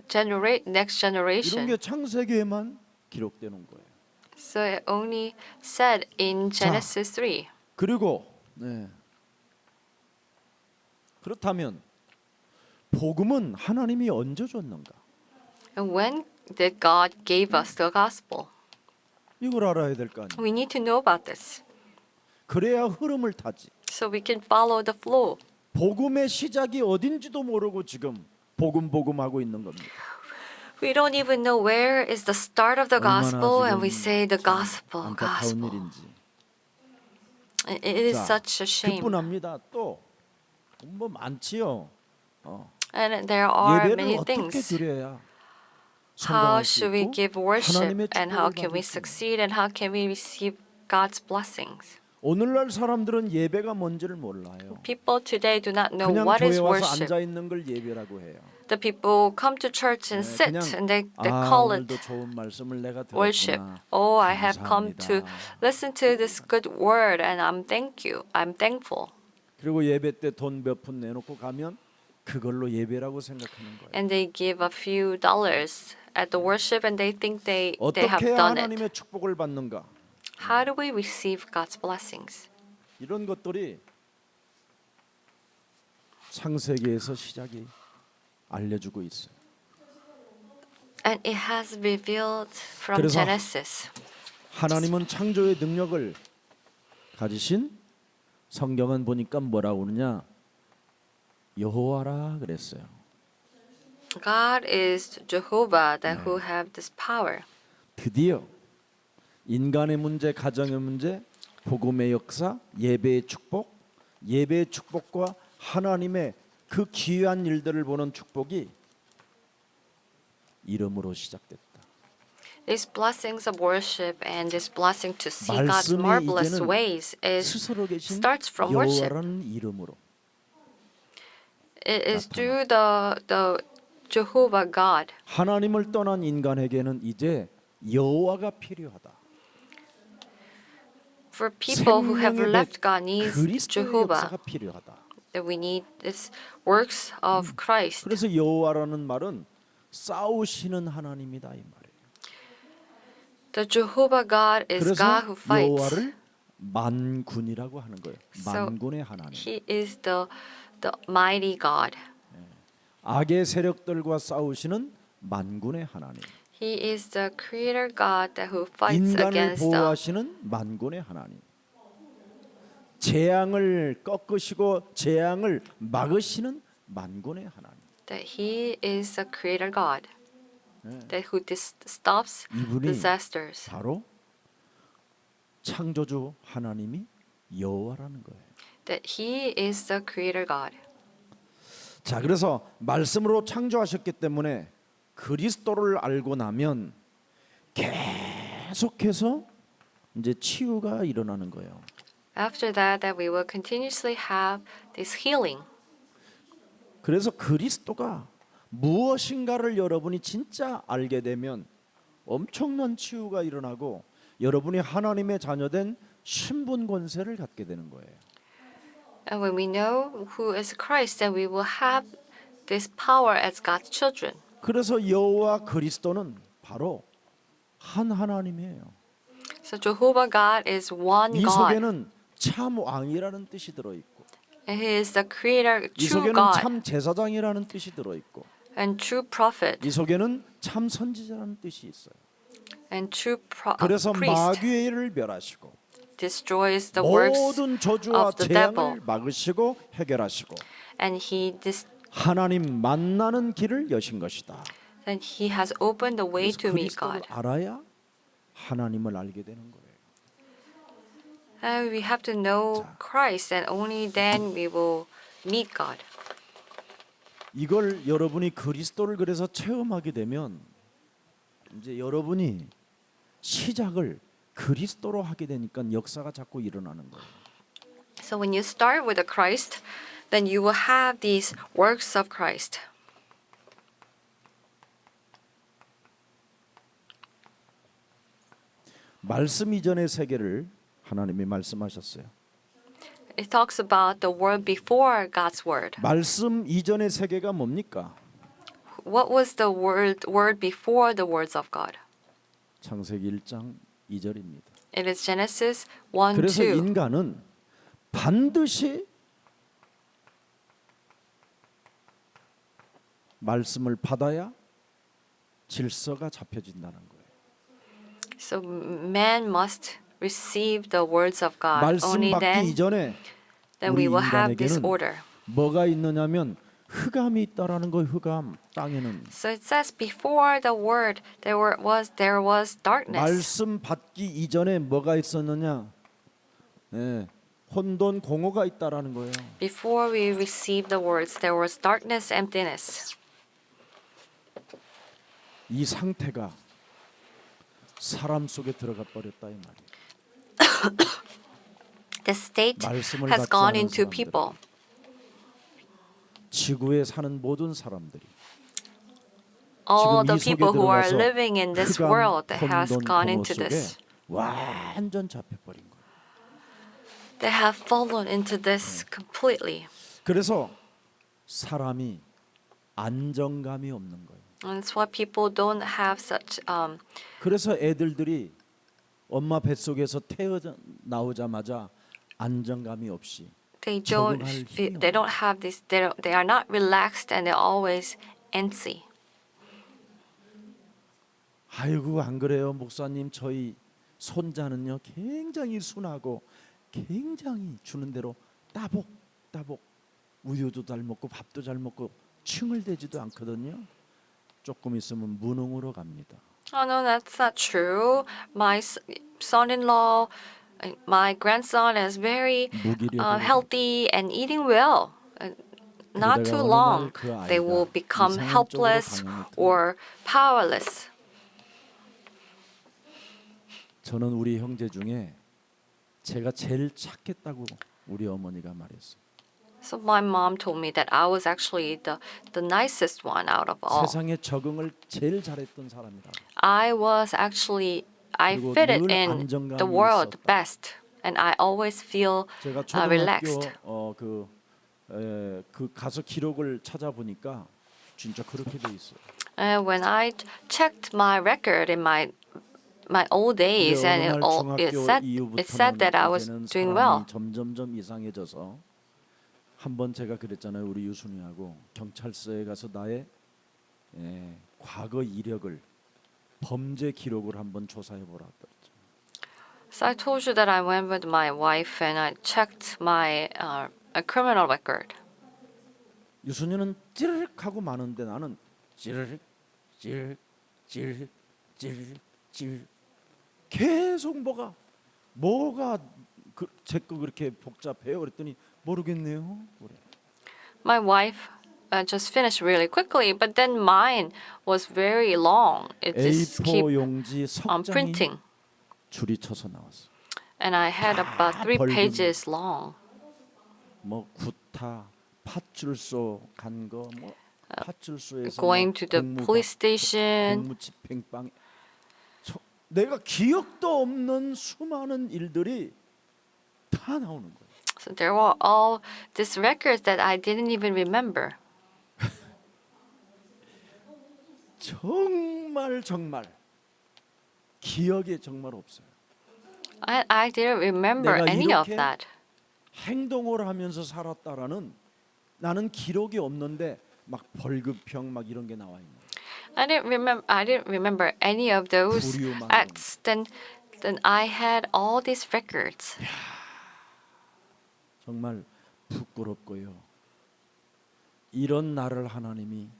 next 이런 generation? 게 창세기에만 기록되는 거예요. So it only said in Genesis 3. 그리고 그렇다면 복음은 하나님이 언제 줬는가? And when did God give us the gospel? 이걸 알아야 될 거 아니에요. We need to know about this 그래야 흐름을 타지. so we can follow the flow. 복음의 시작이 어딘지도 모르고 지금 복음 하고 있는 겁니다. We don't even know where is the start of the 얼마나 gospel, and we 지금 say the 참 gospel, 안타까운 gospel. 일인지. It is 자, such a shame. 그뿐합니다. 또 뭐 많지요. And there are 예배를 many 어떻게 things. 드려야 How 성공할 수 should we 있고 give worship, 하나님의 and how 축복을 can we 받을 수 있는. succeed, and how can we receive God's blessings? 오늘날 사람들은 예배가 뭔지를 몰라요. People today do not know 그냥 what is 교회 와서 worship. 앉아 있는 걸 예배라고 해요. The people come to church and sit, 그냥 and they 아, call it 오늘도 좋은 말씀을 내가 worship. 들었구나. Oh, I have come to 감사합니다. listen to this good word, and I'm thankful. 그리고 예배 때 돈 몇 푼 내놓고 가면 그걸로 예배라고 생각하는 거예요. And they give a few dollars at the worship, and they think they have 어떻게 done it. 하나님의 축복을 받는가? How do we receive God's blessings? 이런 것들이 창세기에서 시작이 알려주고 있어요. And it has revealed from 그래서 Genesis. 하나님은 창조의 능력을 가지신 성경은 보니까 뭐라고 그러냐? 여호와라 그랬어요. God is Jehovah that who have this power. 드디어 인간의 문제, 가정의 문제, 복음의 역사, 예배의 축복과 하나님의 그 귀한 일들을 보는 축복이 이름으로 시작됐다. These blessings of worship and this blessing to see God's 말씀이 marvelous 이제는 ways is 스스로 계신 starts from worship. 여호와라는 이름으로 It is through the Jehovah God. 하나님을 떠난 인간에게는 이제 여호와가 필요하다. For people who have 생명의 left 백 God needs 그리스도의 Jehovah. 역사가 필요하다. That we need this works of Christ. 그래서 여호와라는 말은 싸우시는 하나님이다 이 말이에요. The Jehovah God is 그래서 God who fights. 여호와를 만군이라고 하는 거예요. So 만군의 하나님. He is the mighty God. 악의 세력들과 싸우시는 만군의 하나님. He is the creator God that who fights 인간을 against the 보호하시는 만군의 하나님. 재앙을 꺾으시고 재앙을 막으시는 만군의 하나님. that He is the creator God that who stops 이분이 disasters. 바로 창조주 하나님이 여호와라는 거예요. That He is the creator God. 자, 그래서 말씀으로 창조하셨기 때문에 그리스도를 알고 나면 계속해서 이제 치유가 일어나는 거예요. After that we will continuously have this healing. 그래서 그리스도가 무엇인가를 여러분이 진짜 알게 되면 엄청난 치유가 일어나고 여러분이 하나님의 자녀된 신분 권세를 갖게 되는 거예요. And when we know who is Christ, then we will have this power as God's children. 그래서 여호와 그리스도는 바로 한 하나님이에요. So Jehovah God is one 이 God. 속에는 참 왕이라는 뜻이 들어 있고 And He is the creator, 이 true 속에는 God, 참 제사장이라는 뜻이 들어 있고 and true prophet, 이 속에는 참 선지자라는 뜻이 있어요. and true 그래서 priest. 마귀를 멸하시고 Destroys the works 모든 저주와 of the 재앙을 devil. 막으시고 해결하시고 and He 하나님 만나는 길을 여신 것이다. then He has opened the way 그래서 to meet 그리스도를 God. 알아야 하나님을 알게 되는 거예요. We have to know 자. Christ, and only then we will meet God. 이걸 여러분이 그리스도를 그래서 체험하게 되면 이제 여러분이 시작을 그리스도로 하게 되니까 역사가 자꾸 일어나는 거예요. So when you start with the Christ, then you will have these works of Christ. 말씀 이전의 세계를 하나님이 말씀하셨어요. It talks about the world before God's word. 말씀 이전의 세계가 뭡니까? What was the word before the words of God? 창세기 1장 2절입니다. It is Genesis 1, 그래서 2. 인간은 반드시 말씀을 받아야 질서가 잡혀진다는 거예요. So man must receive the words of God. 말씀 Only 받기 이전에 then 우리 we will have this 인간에게는 order. 뭐가 있느냐면 흑암이 있다라는 거예요. 흑암 땅에는 So it says before the word there was darkness. 말씀 받기 이전에 뭐가 있었느냐? 네, 혼돈 공허가 있다라는 거예요. Before we received the words there was darkness, emptiness. 이 상태가 사람 속에 들어가 버렸다 이 말이에요. The state 말씀을 has 받지 gone 않은 into 사람들. people. 지구에 사는 모든 사람들이 All 지금 the 이 속에 people who are 들어가서 living in this 흑암, world has 혼돈, gone 공허 into 속에 this. 완전 잡혀버린 거예요. They have fallen into this completely. 그래서 사람이 안정감이 없는 거예요. And that's why people don't have such 그래서 애들들이 엄마 뱃속에서 나오자마자 안정감이 없이 they 적응할 힘이 they don't have this they are not relaxed and they're always antsy. 아이고 안 그래요 목사님 저희 손자는요 굉장히 순하고 굉장히 주는 대로 따복따복 우유도 잘 먹고 밥도 잘 먹고 칭얼대지도 않거든요. 조금 있으면 무능으로 갑니다. Oh no, that's not true. My son-in-law, my grandson is very 무기력을 healthy and eating well. Not too 그러다가 어느 long, 날 그 they will 아이가 become 이상한 helpless 쪽으로 방향을 or powerless. 저는 우리 형제 중에 제가 제일 착했다고 우리 어머니가 말했어요. So my mom told me that I was actually the nicest one out of all. 세상에 적응을 제일 잘했던 사람이라고. I 그리고 fitted 늘 in 안정감이 the world 있었다. best, and I always feel 제가 relaxed. 초등학교 그 가서 기록을 찾아보니까 진짜 그렇게 돼 있어요. And when I checked my record in my old days, 근데 and 어느 날 it 중학교 said that I was 이후부터는 doing 사람이 well. 점점점 이상해져서 한번 제가 그랬잖아요. 우리 유순이하고 경찰서에 가서 나의 과거 이력을 범죄 기록을 한번 조사해 보라 그랬죠. So I told you that I went with my wife and I checked my a criminal record. 유순이는 찌르륵 하고 마는데 나는 찌르륵 찌르륵 찌르륵 찌르륵 찌르륵 계속 뭐가 제 거 그렇게 복잡해요? 그랬더니 모르겠네요. 그래. My wife just finished really quickly, but then mine was very long. It just keep A4 용지 석장이 printing, 줄이 쳐서 나왔어. and I had about 3 벌금. pages long. 뭐 구타, 팥줄소 간 거, 뭐 팥줄소에서 Going to the police station. 공무집행방. 내가 기억도 없는 수많은 일들이 다 나오는 거예요. So there were all these records that I didn't even remember. 정말 기억에 정말 없어요. I didn't remember 내가 any of 이렇게 that. 행동을 하면서 살았다라는 나는 기록이 없는데 막 벌금형 막 이런 게 나와 있는 거예요. I didn't remember any of those 부류만 acts. Then I had all these records. 정말 부끄럽고요. 이런 나를 하나님이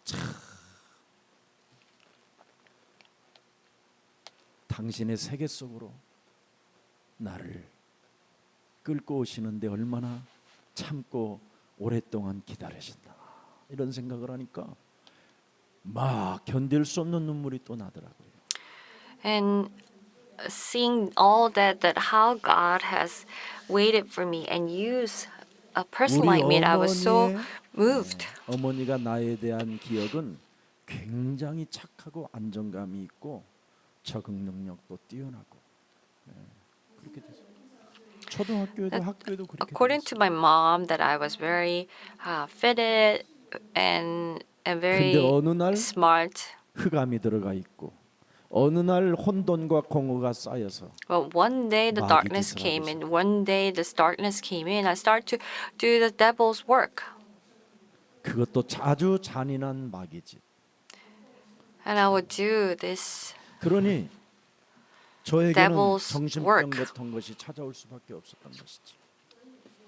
참 당신의 세계 속으로 나를 끌고 오시는데 얼마나 참고 오랫동안 기다리신다. 이런 생각을 하니까 막 견딜 수 없는 눈물이 또 나더라고요. And seeing all that how God has waited for me and used a person 우리 like me, I was so 어머니의 moved. 어머니가 나에 대한 기억은 굉장히 착하고 안정감이 있고 적응 능력도 뛰어나고 그렇게 됐어요. 초등학교에도 학교에도 그렇게 According to 됐어요. my mom, that I was very fitted and 근데 very 어느 날 smart. 흑암이 들어가 있고 어느 날 혼돈과 공허가 쌓여서 But one day the 마귀 darkness 짓을 came, 하기 and one day this darkness came in. I started to do the devil's work, 그것도 아주 잔인한 마귀짓. and I would do this 그러니 저에게는 devil's 정신병 work. 같은 것이 찾아올 수밖에 없었던 것이지.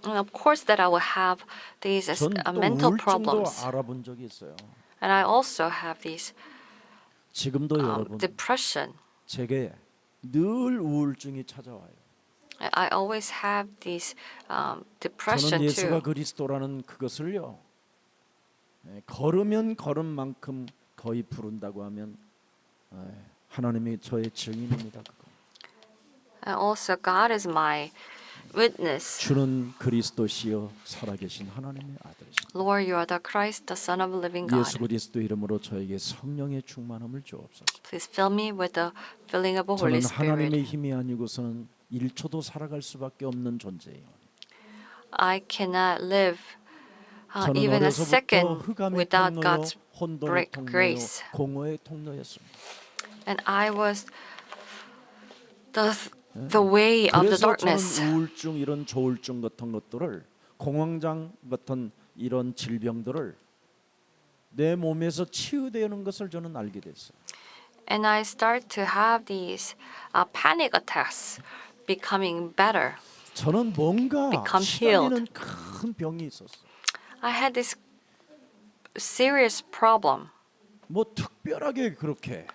And of course, that I will have these 전 또 mental 우울증도 problems, 알아본 적이 있어요. and I also have these 지금도 여러분 depression. 제게 늘 우울증이 찾아와요. I always have these depression 저는 예수가 too. 그리스도라는 그것을요. 걸으면 걸은 만큼 거의 부른다고 하면 하나님이 저의 증인입니다. 그거. And also, God is my witness. 주는 그리스도시요 살아계신 하나님의 아들이십니다. Lord, you are the Christ, the Son of the living God. 예수 그리스도 이름으로 저에게 성령의 충만함을 주옵소서. Please fill me with the filling of the Holy 저는 하나님의 Spirit. 힘이 아니고서는 1초도 살아갈 수밖에 없는 존재예요. I cannot live 저는 even a 어려서부터 second 흑암의 without 통로요, God's 혼돈의 통로요, grace. 공허의 통로였습니다. And I was the way of the 그래서 darkness. 저는 우울증 이런 조울증 같은 것들을 공황장 같은 이런 질병들을 내 몸에서 치유되는 것을 저는 알게 됐어요. And I start to have these panic attacks becoming better. 저는 뭔가 Become 시달리는 큰 병이 있었어요. I had this serious problem. 뭐 특별하게 그렇게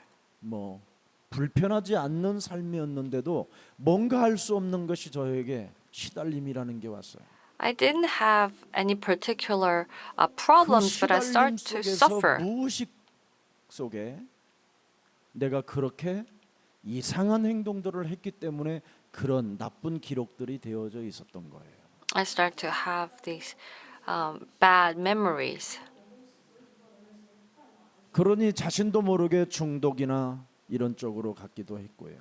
뭐 불편하지 않는 삶이었는데도 뭔가 할 수 없는 것이 저에게 시달림이라는 게 왔어요. I didn't have any particular 그 problems, but I 시달림 started to 속에서 suffer. 무의식 속에 내가 그렇게 이상한 행동들을 했기 때문에 그런 나쁜 기록들이 되어져 있었던 거예요. I start to have these bad memories. 그러니 자신도 모르게 중독이나 이런 쪽으로 갔기도 했고요.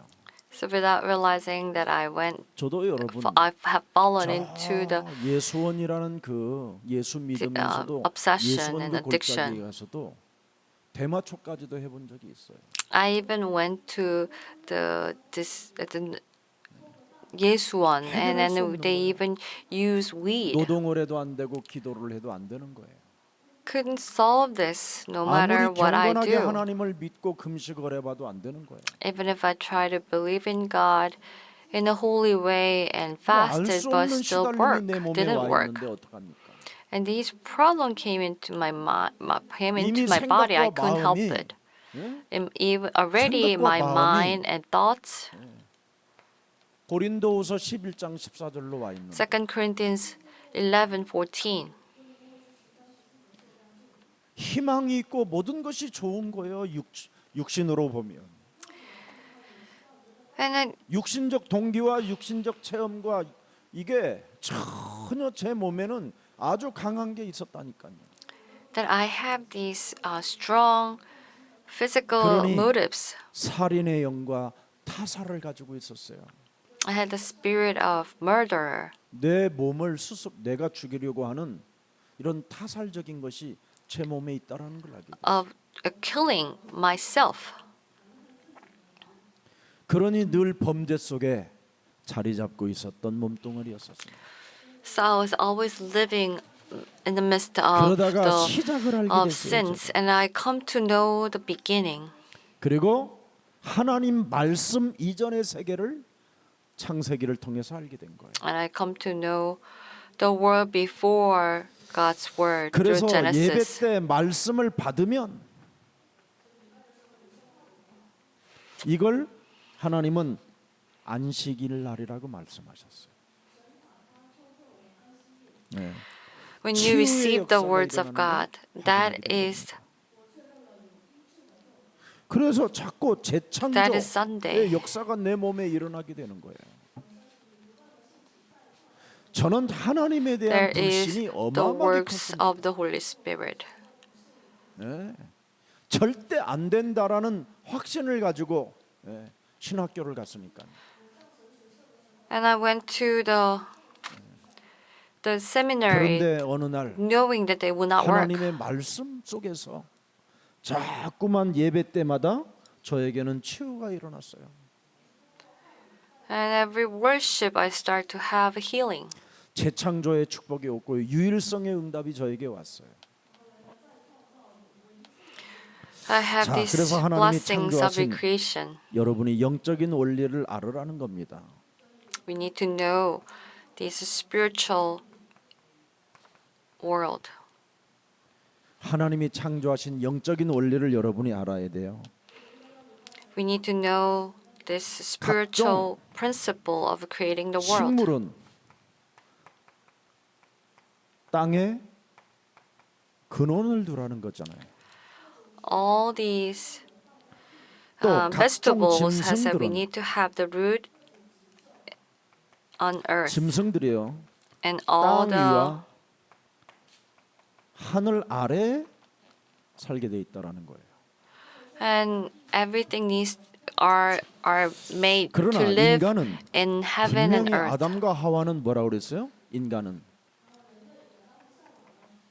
So without realizing that I 저도 여러분 I have fallen into the 예수원이라는 그 예수 믿으면서도 obsession 예수원 and 그 골짜기에 addiction. 가서도 대마초까지도 해본 적이 있어요. I even went to the Yesuwon, and 해결할 수 then 없는 they 거예요. even use weed. 노동을 해도 안 되고 기도를 해도 안 되는 거예요. Couldn't solve this no matter 아무리 what I 경건하게 do. 하나님을 믿고 금식을 해봐도 안 되는 거예요. Even if I try to believe in God in a holy way and fasted, 알수 but 없는 still 시달림이 내 몸에 didn't 와 work. 있는데 어떡합니까? And these problems came into my came into 이미 my body. I 생각과 couldn't help 마음이 it. 예? Even already 생각과 my 마음이 mind and thoughts. 고린도후서 11장 14절로 와 있는 2 Corinthians 11:14. 희망이 있고 모든 것이 좋은 거예요. 육신으로 보면 And then 육신적 동기와 육신적 체험과 이게 전혀 제 몸에는 아주 강한 게 있었다니까요. that I have these strong physical 그러니 motives. 살인의 영과 타살을 가지고 있었어요. I had the spirit of murderer. 내 몸을 내가 죽이려고 하는 이런 타살적인 것이 제 몸에 있다라는 걸 알게 돼요. Of killing myself. 그러니 늘 범죄 속에 자리 잡고 있었던 몸뚱아리였었어요. So I was always living in the midst of 그러다가 the 시작을 알게 of 됐어요. sins, and I come to know the beginning. 그리고 하나님 말씀 이전의 세계를 창세기를 통해서 알게 된 거예요. And I come to know the world before God's word 그래서 through 예배 Genesis. 때 말씀을 받으면 이걸 하나님은 안식일 날이라고 말씀하셨어요. 네. When 치유의 you receive the 역사가 words of 일어나는 God, 게 that 확인하게 is 그래서 자꾸 That 재창조의 is Sunday. 역사가 내 몸에 일어나게 되는 거예요. 저는 하나님에 대한 there is 불신이 the 어마어마하게 works 컸습니다. of the Holy Spirit. 네. 절대 안 된다라는 확신을 가지고 신학교를 갔으니까. And I went to the seminary 그런데 어느 날 knowing that they would not work. 하나님의 말씀 속에서 자꾸만 예배 때마다 저에게는 치유가 일어났어요. And every worship I start to have a healing. 재창조의 축복이 없고 유일성의 응답이 저에게 왔어요. I have 자, these 그래서 하나님이 blessings of 창조하신 recreation. 여러분이 영적인 원리를 알으라는 겁니다. We need to know this spiritual world. 하나님이 창조하신 영적인 원리를 여러분이 알아야 돼요. We need to know this spiritual principle of creating the world. 식물은 땅에 근원을 두라는 거잖아요. All these 또 각종 vegetables has said we 짐승들은 need to have the root on earth. 짐승들이요. And all 땅 the 위와 하늘 아래 살게 돼 있다라는 거예요. and everything needs are made to 그러나 live 인간은 in heaven and 분명히 earth. 아담과 하와는 뭐라고 그랬어요? 인간은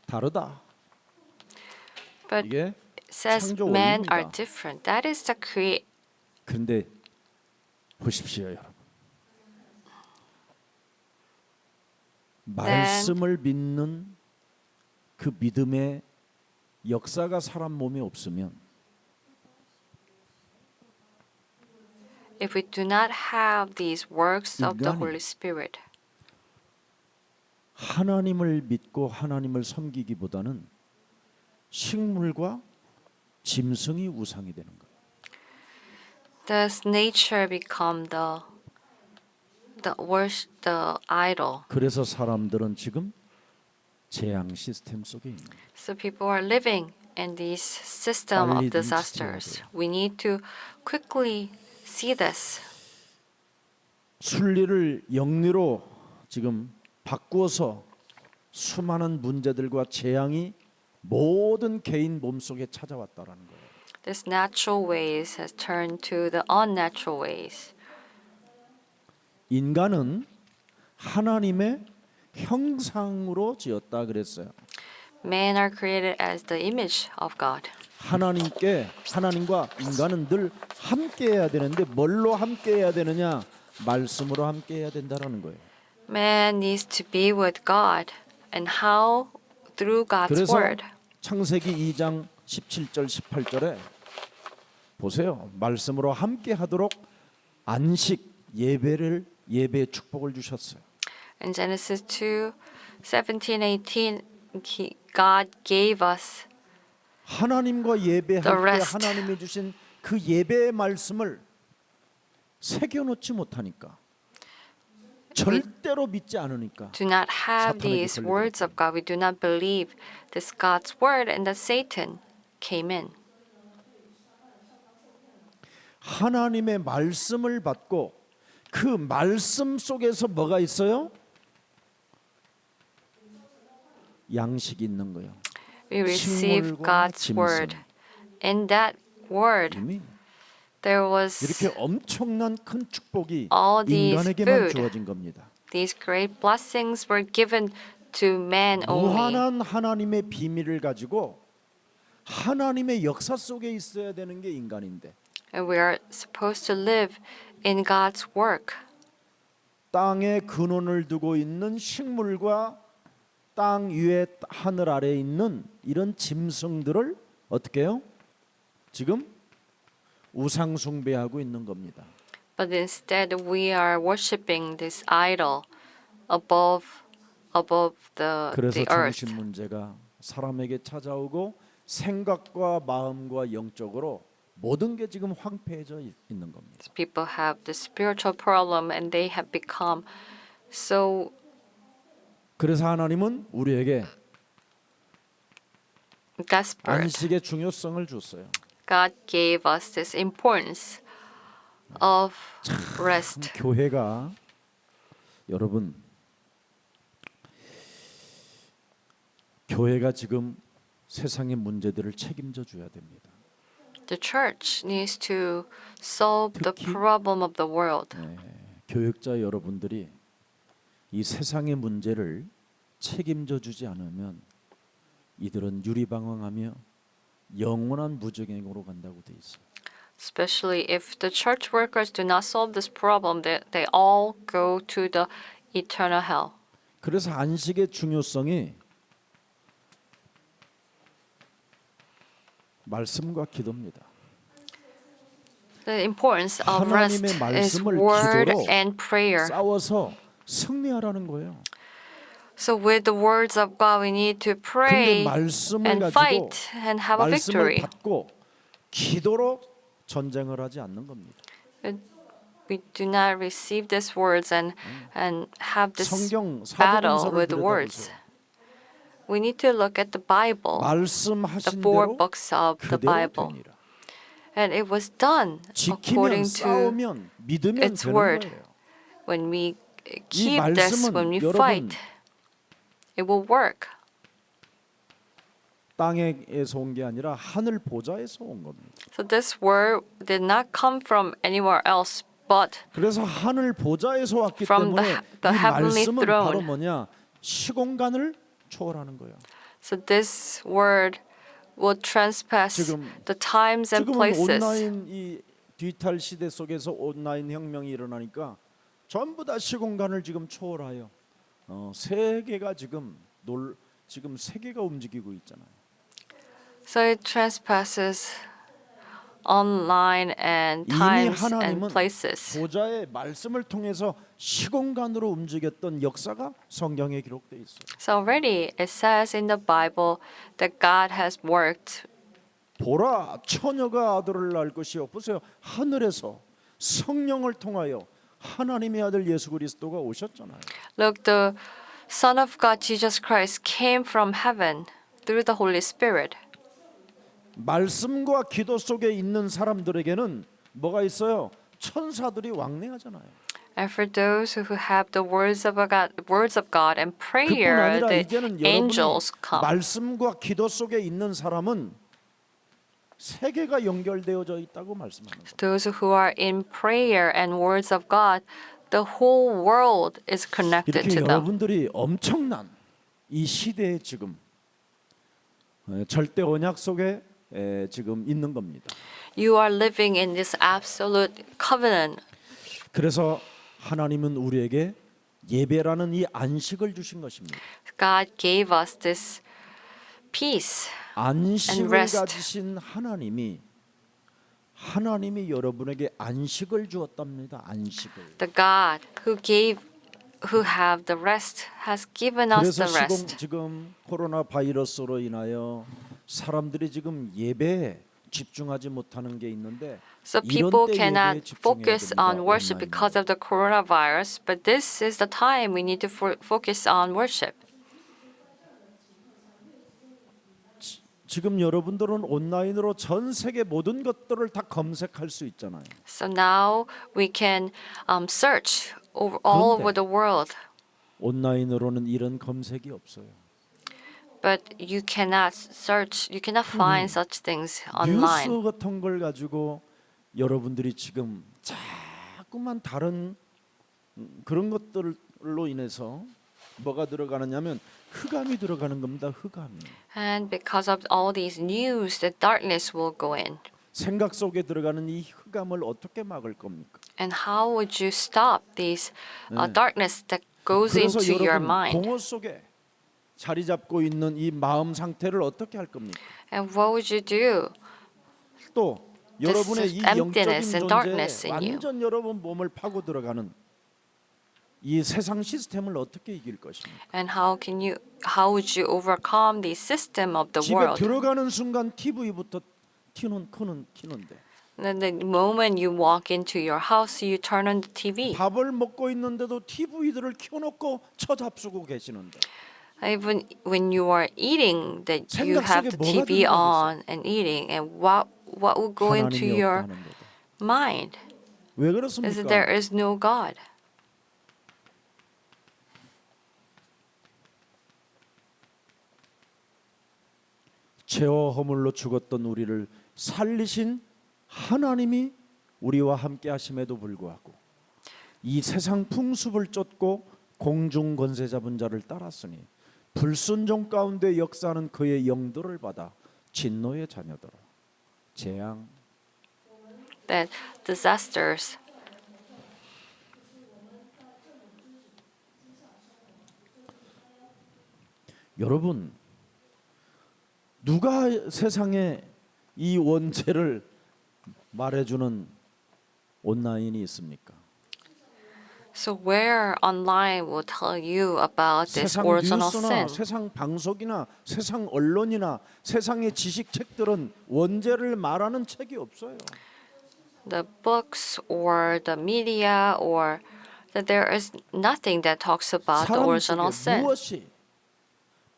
다르다. But 이게 it says 창조 men 원리입니다. are different. That is the create. 그런데 보십시오, 여러분. 말씀을 믿는 그 믿음의 역사가 사람 몸에 없으면 If we do not have these works of the 인간이 Holy Spirit, 하나님을 믿고 하나님을 섬기기보다는 식물과 짐승이 우상이 되는 거예요. does nature become the idol? 그래서 사람들은 지금 재앙 시스템 속에 있는 거예요. So people are living in this system 빨리 of disasters. 눈치채야 돼요. We need to quickly see this. 순리를 영리로 지금 바꾸어서 수많은 문제들과 재앙이 모든 개인 몸속에 찾아왔다라는 거예요. This natural ways has turned to the unnatural ways. 인간은 하나님의 형상으로 지었다 그랬어요. Men are created as the image of God. 하나님과 인간은 늘 함께해야 되는데 뭘로 함께해야 되느냐? 말씀으로 함께해야 된다라는 거예요. Man needs to be with God, and how? Through God's 그래서 word. 창세기 2장 17절 18절에 보세요. 말씀으로 함께하도록 안식 예배 축복을 주셨어요. In Genesis 2:17-18, God gave us 하나님과 예배할 The 때 rest. 하나님이 주신 그 예배의 말씀을 새겨놓지 못하니까 절대로 믿지 않으니까 do not have 사탄에게 these 걸리게 words of God. We do not believe this God's word, and that Satan came in. 하나님의 말씀을 받고 그 말씀 속에서 뭐가 있어요? 양식이 있는 거예요. We receive 식물과 God's word. 짐승. In that word, 이미 there was 이렇게 엄청난 큰 축복이 all these 인간에게만 food. 주어진 겁니다. These great blessings were given to man only. 무한한 하나님의 비밀을 가지고 하나님의 역사 속에 있어야 되는 게 인간인데 And we are supposed to live in God's work. 땅에 근원을 두고 있는 식물과 땅 위에 하늘 아래에 있는 이런 짐승들을 어떻게 해요? 지금 우상 숭배하고 있는 겁니다. But instead we are worshiping this idol above 그래서 the earth. 정신 문제가 사람에게 찾아오고 생각과 마음과 영적으로 모든 게 지금 황폐해져 있는 겁니다. People have the spiritual problem and they have become so 그래서 하나님은 우리에게 desperate. 안식의 중요성을 줬어요. God gave us this importance of rest. 교회가 여러분 교회가 지금 세상의 문제들을 책임져 줘야 됩니다. The church needs to solve the 특히- problem of the world. 교육자 여러분들이 이 세상의 문제를 책임져 주지 않으면 이들은 유리방황하며 영원한 무적행으로 간다고 돼 있어요. Especially if the church workers do not solve this problem, they all go to the eternal hell. 그래서 안식의 중요성이 말씀과 기도입니다. The importance of rest 하나님의 is 말씀을 word 기도로 and prayer. 싸워서 승리하라는 거예요. So with the words of God, we need to 근데 pray 말씀을 and 가지고 fight and have a 말씀을 victory. 받고 기도로 전쟁을 하지 않는 겁니다. We do not receive these words and have this 성경 battle 사도행전을 with the words. 들여다보세요. We need to look at the Bible, the 말씀하신 four 대로 books of the 그대로 Bible. 되니라. And it was done 지키면 according to 싸우면 믿으면 its 되는 word. 거예요. when we keep this, 말씀은 when we 여러분 fight, it will work. 땅에서 온 게 아니라 하늘 보좌에서 온 겁니다. So this word did not come from anywhere else, but 그래서 하늘 보좌에서 왔기 From 때문에 the 이 heavenly 말씀은 바로 throne. 뭐냐? 시공간을 초월하는 거예요. so this word will transpass 지금- the times and 지금은 places. 온라인 이 디지털 시대 속에서 온라인 혁명이 일어나니까 전부 다 시공간을 지금 초월하여 세계가 지금 지금 세계가 움직이고 있잖아요. So it transpasses online and 이미 times and 하나님은 places. 보좌의 말씀을 통해서 시공간으로 움직였던 역사가 성경에 기록돼 있어요. So already it says in the Bible that God has worked. 보라 처녀가 아들을 낳을 것이요. 보세요. 하늘에서 성령을 통하여 하나님의 아들 예수 그리스도가 오셨잖아요. Look, the Son of God, Jesus Christ, came from heaven through the Holy Spirit. 말씀과 기도 속에 있는 사람들에게는 뭐가 있어요? 천사들이 왕래하잖아요. And for those who have the words of God and 그뿐 prayer, 아니라 the 이제는 angels 여러분이 come. 말씀과 기도 속에 있는 사람은 세계가 연결되어져 있다고 말씀하는 거예요. Those who are in prayer and words of God, the whole world is connected 이렇게 to them. 여러분들이 엄청난 이 시대에 지금 절대 언약 속에 지금 있는 겁니다. You are living in this absolute covenant. 그래서 하나님은 우리에게 예배라는 이 안식을 주신 것입니다. God gave us this peace. 안식을 rest. 가지신 하나님이 여러분에게 안식을 주었답니다. 안식을. The God who have the rest has given us 그래서 the rest. 지금 코로나 바이러스로 인하여 사람들이 지금 예배에 집중하지 못하는 게 있는데 So 이런 people 때 cannot 예배에 집중해야 focus 됩니다. on worship 온라인으로. because of the coronavirus, but this is the time we need to focus on worship. 지금 여러분들은 온라인으로 전 세계 모든 것들을 다 검색할 수 있잖아요. So now we can search all 그런데 over the world, 온라인으로는 이런 검색이 없어요. but you cannot search, you cannot find such things online. 뉴스 같은 걸 가지고 여러분들이 지금 자꾸만 다른 그런 것들로 인해서 뭐가 들어가느냐면 흑암이 들어가는 겁니다. 흑암이. And because of all these news, the darkness will go in. 생각 속에 들어가는 이 흑암을 어떻게 막을 겁니까? And how would you stop these darkness that goes 그래서 into your 여러분 mind? 공허 속에 자리 잡고 있는 이 마음 상태를 어떻게 할 겁니까? And what would you do? 또 여러분의 이 영적인 emptiness and darkness 존재에 in you. 완전 여러분 몸을 파고 들어가는 이 세상 시스템을 어떻게 이길 것입니까? And how would you overcome the system of the 집에 world? 들어가는 순간 TV부터 키는데 And then the moment you walk into your house, you turn on the TV. 밥을 먹고 있는데도 TV들을 켜놓고 쳐잡수고 계시는데 Even when you are eating, that you 생각 have 속에 the 뭐가 TV 들어가겠어요? on and eating, and what will go into 하나님이 your 없다는데도 mind 왜 is 그렇습니까? that there is no God. 죄와 허물로 죽었던 우리를 살리신 하나님이 우리와 함께 하심에도 불구하고 이 세상 풍습을 쫓고 공중 권세 잡은 자를 따랐으니 불순종 가운데 역사하는 그의 영들을 받아 진노의 자녀들아 재앙 That disasters 여러분 누가 세상에 이 원죄를 말해주는 온라인이 있습니까? So where online will tell you about this 세상 original 뉴스나 sin? 세상 방송이나 세상 언론이나 세상의 지식책들은 원죄를 말하는 책이 없어요. The books or the media or that there is nothing that talks about the 사람 original 속에 sin. 무엇이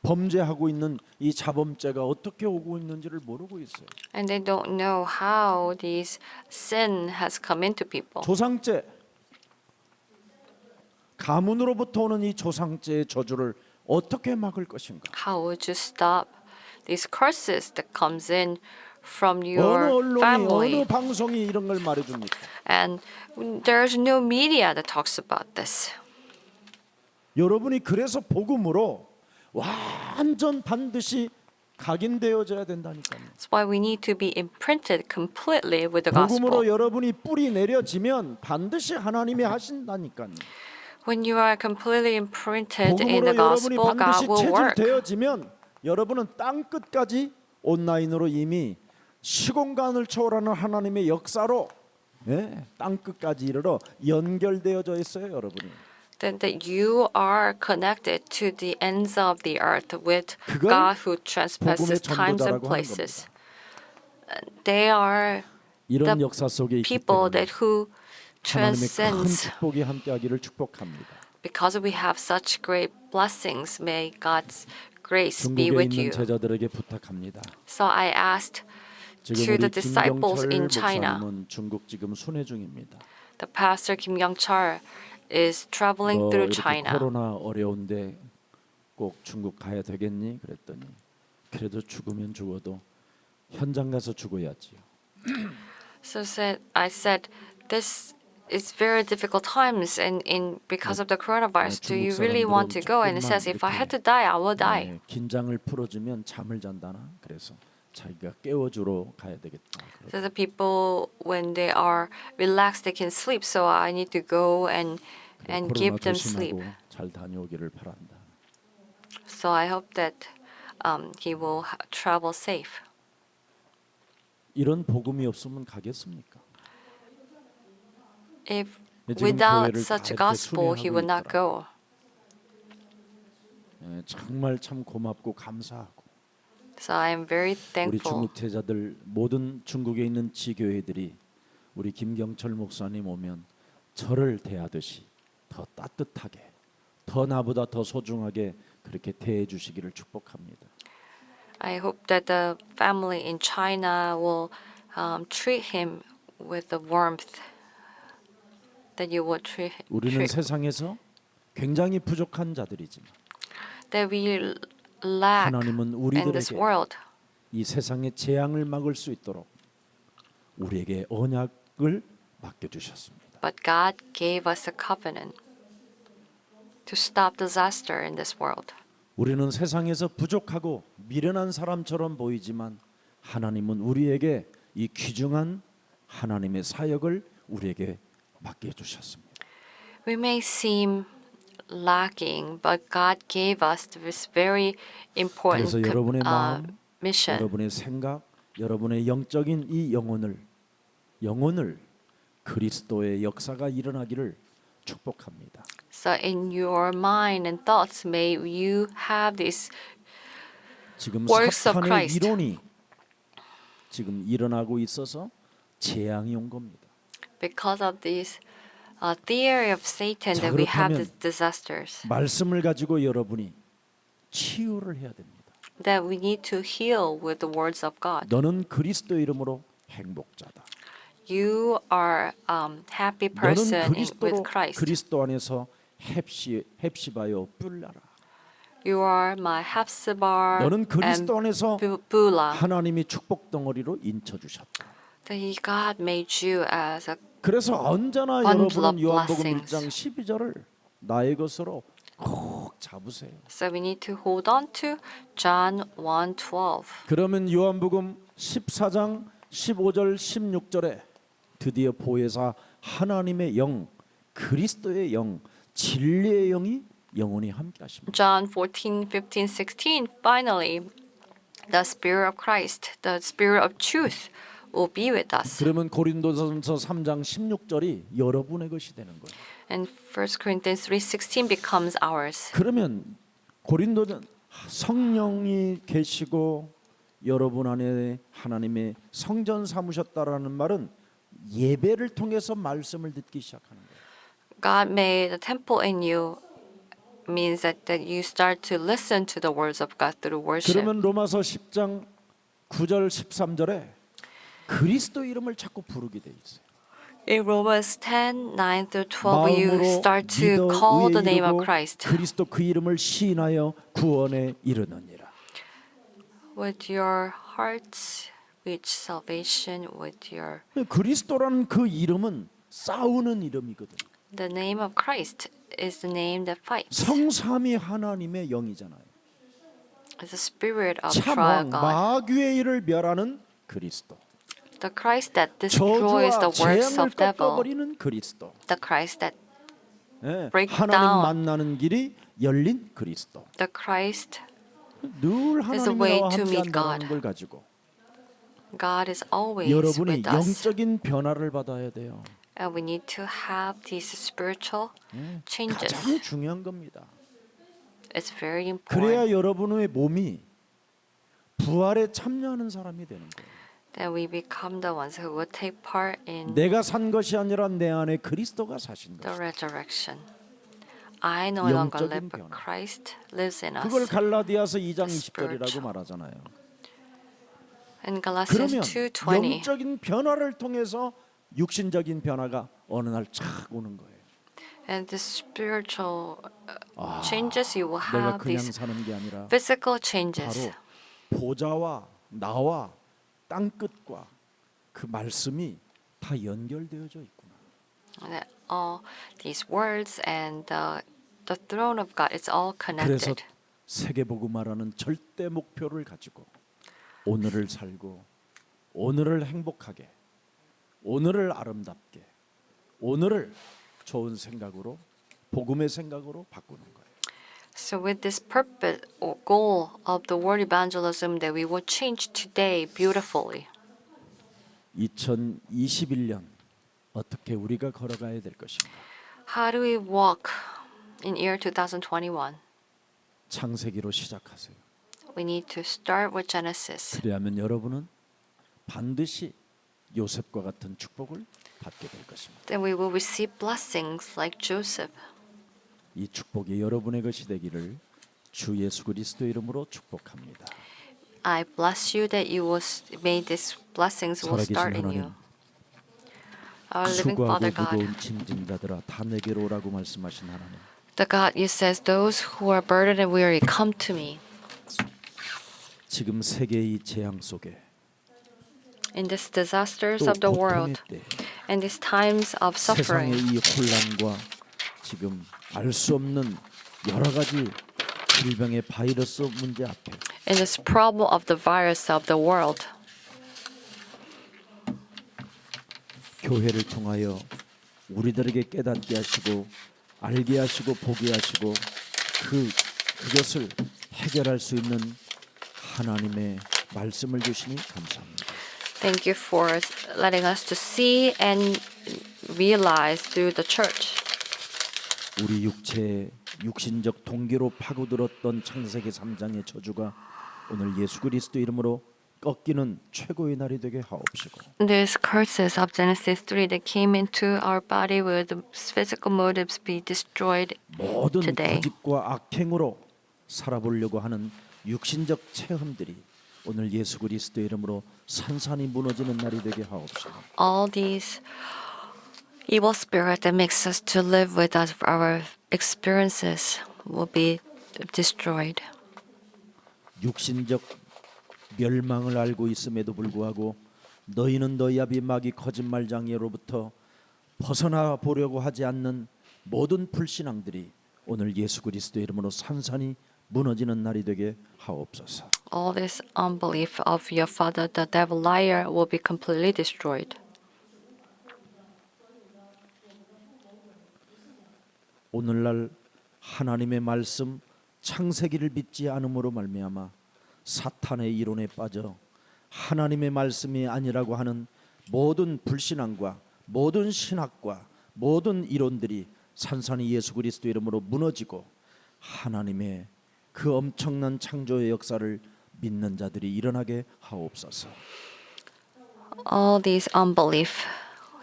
범죄하고 있는 이 자범죄가 어떻게 오고 있는지를 모르고 있어요. And they don't know how these sin has come into people. 조상죄 가문으로부터 오는 이 조상죄의 저주를 어떻게 막을 것인가? How would you stop these curses that comes in from 어느 your 언론이 family? 어느 방송이 이런 걸 말해줍니까? And there's no media that talks about this. 여러분이 그래서 복음으로 완전 반드시 각인되어져야 된다니까요. That's why we need to be imprinted completely with the 복음으로 gospel. 여러분이 뿌리 내려지면 반드시 하나님이 하신다니까요. When you are completely imprinted in 복음으로 the 여러분이 gospel, 반드시 God will work. 체질되어지면 여러분은 땅 끝까지 온라인으로 이미 시공간을 초월하는 하나님의 역사로 땅 끝까지 이르러 연결되어져 있어요, 여러분이. Then that you are connected to the ends of the earth with 그걸 God who 복음의 transpasses times and 전도자라고 하는 places. They are 이런 the 역사 속에 있기 people 때문에 that who 하나님의 큰 transcends. 축복이 함께하기를 축복합니다. Because we have such great blessings, may God's grace be 중국에 with 있는 you. 제자들에게 부탁합니다. So I asked 지금 to 우리 the disciples 김경철 in China. 목사님은 중국 지금 순회 중입니다. The pastor Kim Young-chul is traveling 너 through 이렇게 China. 코로나 어려운데 꼭 중국 가야 되겠니? 그랬더니 그래도 죽으면 죽어도 현장 가서 죽어야지요. I said, this is very difficult times, and because of the coronavirus, do you really want to go? And he says, if I had to die, I will die. 긴장을 풀어주면 잠을 잔다나 그래서 자기가 깨워주러 가야 되겠다. So the people, when they are relaxed, they can sleep. So I need to go and 코로나 give them sleep. 조심하고 잘 다녀오기를 바란다. So I hope that he will travel safe. 이런 복음이 없으면 가겠습니까? If 지금 without 교회를 such 다 이렇게 gospel, he 순회하고 would not 있더라. go. 정말 참 고맙고 감사하고 So I am very 우리 thankful. 중국 제자들 모든 중국에 있는 지교회들이 우리 김경철 목사님 오면 저를 대하듯이 더 따뜻하게 더 나보다 더 소중하게 그렇게 대해 주시기를 축복합니다. I hope that the family in China will treat him with the warmth that you would 우리는 세상에서 굉장히 부족한 자들이지만 that we lack 하나님은 in this 우리들에게 world. 이 세상의 재앙을 막을 수 있도록 우리에게 언약을 맡겨 주셨습니다. But God gave us a covenant to stop disaster in this world. 우리는 세상에서 부족하고 미련한 사람처럼 보이지만 하나님은 우리에게 이 귀중한 하나님의 사역을 우리에게 맡겨 주셨습니다. We may seem lacking, but God gave us this very important 그래서 여러분의 마음, mission. 여러분의 생각, 여러분의 영적인 이 영혼을 그리스도의 역사가 일어나기를 축복합니다. So in your mind and thoughts, may you have this 지금 works of 사탄의 Christ. 이론이 지금 일어나고 있어서 재앙이 온 겁니다. Because of this theory of Satan, 자, that we have 그렇다면 these disasters. 말씀을 가지고 여러분이 치유를 해야 됩니다. That we need to heal with the words of God. 너는 그리스도 이름으로 행복자다. You are happy 너는 person 그리스도로 with Christ. 그리스도 안에서 헵시바요 뿔라라. You are my Hepzibah 너는 and 그리스도 안에서 Bula. 하나님이 축복 덩어리로 인쳐 주셨다. That God made you as a 그래서 언제나 bundle 여러분은 of 요한복음 blessings. 1장 12절을 나의 것으로 꼭 잡으세요. So we need to hold on to John 1:12. 그러면 요한복음 14장 15절 16절에 드디어 보혜사 하나님의 영, 그리스도의 영, 진리의 영이 영원히 함께 하십니다. John 14, 15, 16. Finally, the Spirit of Christ, the Spirit of truth, will be with us. 그러면 고린도전서 3장 16절이 여러분의 것이 되는 거예요. And 1 Corinthians 3:16 becomes ours. 그러면 고린도전 성령이 계시고 여러분 안에 하나님의 성전 삼으셨다라는 말은 예배를 통해서 말씀을 듣기 시작하는 거예요. God made a temple in you means that you start to listen to the words of God through worship. 그러면 로마서 10장 9절 13절에 그리스도 이름을 자꾸 부르게 돼 있어요. In Romans 10, 9 through 12, you 마음으로 start to 믿어 call 의에 the name of 이르고 Christ. 그리스도 그 이름을 시인하여 구원에 이르느니라. With your hearts, reach salvation with your. 그리스도라는 그 이름은 싸우는 이름이거든. The name of Christ is the name that fights. 성삼위 하나님의 영이잖아요. It's the spirit of 참왕 trial God. 마귀의 일을 멸하는 그리스도. The Christ that destroys 저주와 the works 재앙을 of devil. 꺾어버리는 그리스도. The Christ that 예, break 하나님 down. 만나는 길이 열린 그리스도. the Christ 늘 is the 하나님이 way 나와 to meet 함께한다는 God. 걸 가지고 God is always 여러분이 with us. 영적인 변화를 받아야 돼요. And we need to have these spiritual changes. 가장 중요한 겁니다. It's very important. 그래야 여러분의 몸이 부활에 참여하는 사람이 되는 거예요. That we become the ones who will take part in 내가 산 것이 아니라 내 안에 그리스도가 사신 the 것이다. resurrection. I no longer 영적인 live, but 변화. Christ lives in 그걸 us. 갈라디아서 2장 The 20절이라고 spiritual. 말하잖아요. In Galatians 그러면 2:20, 영적인 변화를 통해서 육신적인 변화가 어느 날 착 오는 거예요. and the spiritual changes, you will 내가 have 그냥 these 사는 게 아니라 physical changes. 바로 보좌와 나와 땅 끝과 그 말씀이 다 연결되어져 있구나. And that all these words and the throne of God, it's all 그래서 connected. 세계복음화라는 절대 목표를 가지고 오늘을 살고 오늘을 행복하게 오늘을 아름답게 오늘을 좋은 생각으로 복음의 생각으로 바꾸는 거예요. So with this purpose or goal of the word evangelism, that we will change today beautifully. 2021년 어떻게 우리가 걸어가야 될 것인가? How do we walk in year 2021? 창세기로 시작하세요. We need to start with Genesis. 그리하면 여러분은 반드시 요셉과 같은 축복을 받게 될 것입니다. Then we will receive blessings like Joseph. 이 축복이 여러분의 것이 되기를 주 예수 그리스도 이름으로 축복합니다. I bless you that you will may these blessings will 살아계신 start in 하나님, you. Our living 수고하고 Father God, 무거운 짐진자들아 다 내게로 오라고 말씀하신 하나님. the God you says, those who are burdened and weary, come to me. 지금 세계의 재앙 속에 In these disasters 또 of the 고통의 world, 때 and these times of 세상의 suffering, 이 혼란과 지금 알 수 없는 여러 가지 질병의 바이러스 문제 앞에 in this problem of the virus of the world, 교회를 통하여 우리들에게 깨닫게 하시고 알게 하시고 보게 하시고 그것을 해결할 수 있는 하나님의 말씀을 주시니 감사합니다. thank you for letting us to see and realize through the church. 우리 육체의 육신적 동기로 파고들었던 창세기 3장의 저주가 오늘 예수 그리스도 이름으로 꺾이는 최고의 날이 되게 하옵시고 These curses of Genesis 3 that came into our body will the physical motives be destroyed 모든 today. 고집과 악행으로 살아보려고 하는 육신적 체험들이 오늘 예수 그리스도의 이름으로 산산이 무너지는 날이 되게 하옵시고 All these evil spirit that makes us to live with us, our experiences will be destroyed. 육신적 멸망을 알고 있음에도 불구하고 너희는 너희 아비 마귀 거짓말장애로부터 벗어나 보려고 하지 않는 모든 불신앙들이 오늘 예수 그리스도의 이름으로 산산이 무너지는 날이 되게 하옵소서. All this unbelief of your father, the devil liar, will be completely destroyed. 오늘날 하나님의 말씀 창세기를 믿지 않음으로 말미암아 사탄의 이론에 빠져 하나님의 말씀이 아니라고 하는 모든 불신앙과 모든 신학과 모든 이론들이 산산이 예수 그리스도 이름으로 무너지고 하나님의 그 엄청난 창조의 역사를 믿는 자들이 일어나게 하옵소서. All these unbelief,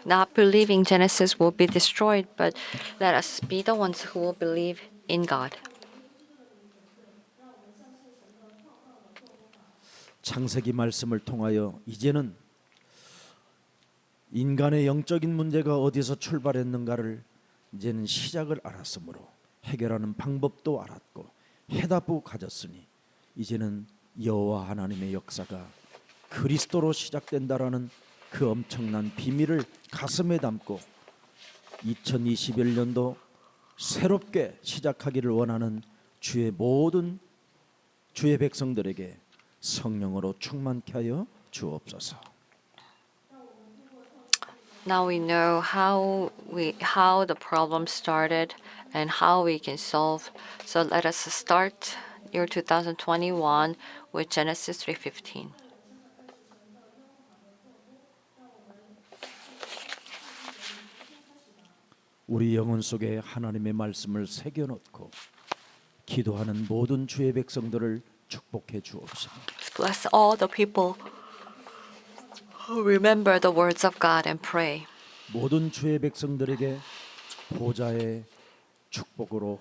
not believing Genesis will be destroyed, but let us be the ones who will believe in God. 창세기 말씀을 통하여 이제는 인간의 영적인 문제가 어디서 출발했는가를 이제는 시작을 알았으므로 해결하는 방법도 알았고 해답도 가졌으니 이제는 여호와 하나님의 역사가 그리스도로 시작된다라는 그 엄청난 비밀을 가슴에 담고 2021년도 새롭게 시작하기를 원하는 주의 모든 주의 백성들에게 성령으로 충만케 하여 주옵소서. Now we know how the problem started and how we can solve. So let us start year 2021 with Genesis 3:15. 우리 영혼 속에 하나님의 말씀을 새겨 넣고 기도하는 모든 주의 백성들을 축복해 주옵시고 Bless all the people who remember the words of God and pray. 모든 주의 백성들에게 보좌의 축복으로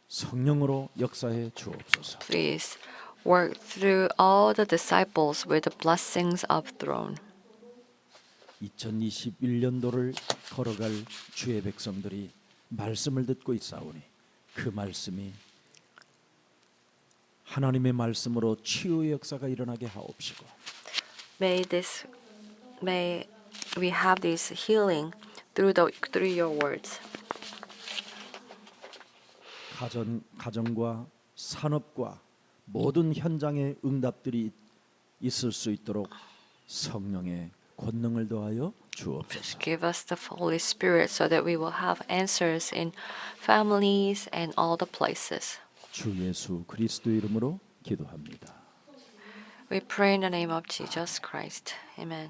성령으로 역사해 주옵소서. Please work through all the disciples with the blessings of throne. 2021년도를 걸어갈 주의 백성들이 말씀을 듣고 있사오니 그 말씀이 하나님의 말씀으로 치유의 역사가 일어나게 하옵시고 May we have this healing through your words. 가정과 산업과 모든 현장의 응답들이 있을 수 있도록 성령의 권능을 더하여 주옵소서. Give us the Holy Spirit so that we will have answers in families and all the places. 주 예수 그리스도 이름으로 기도합니다. We pray in the name of Jesus Christ. Amen.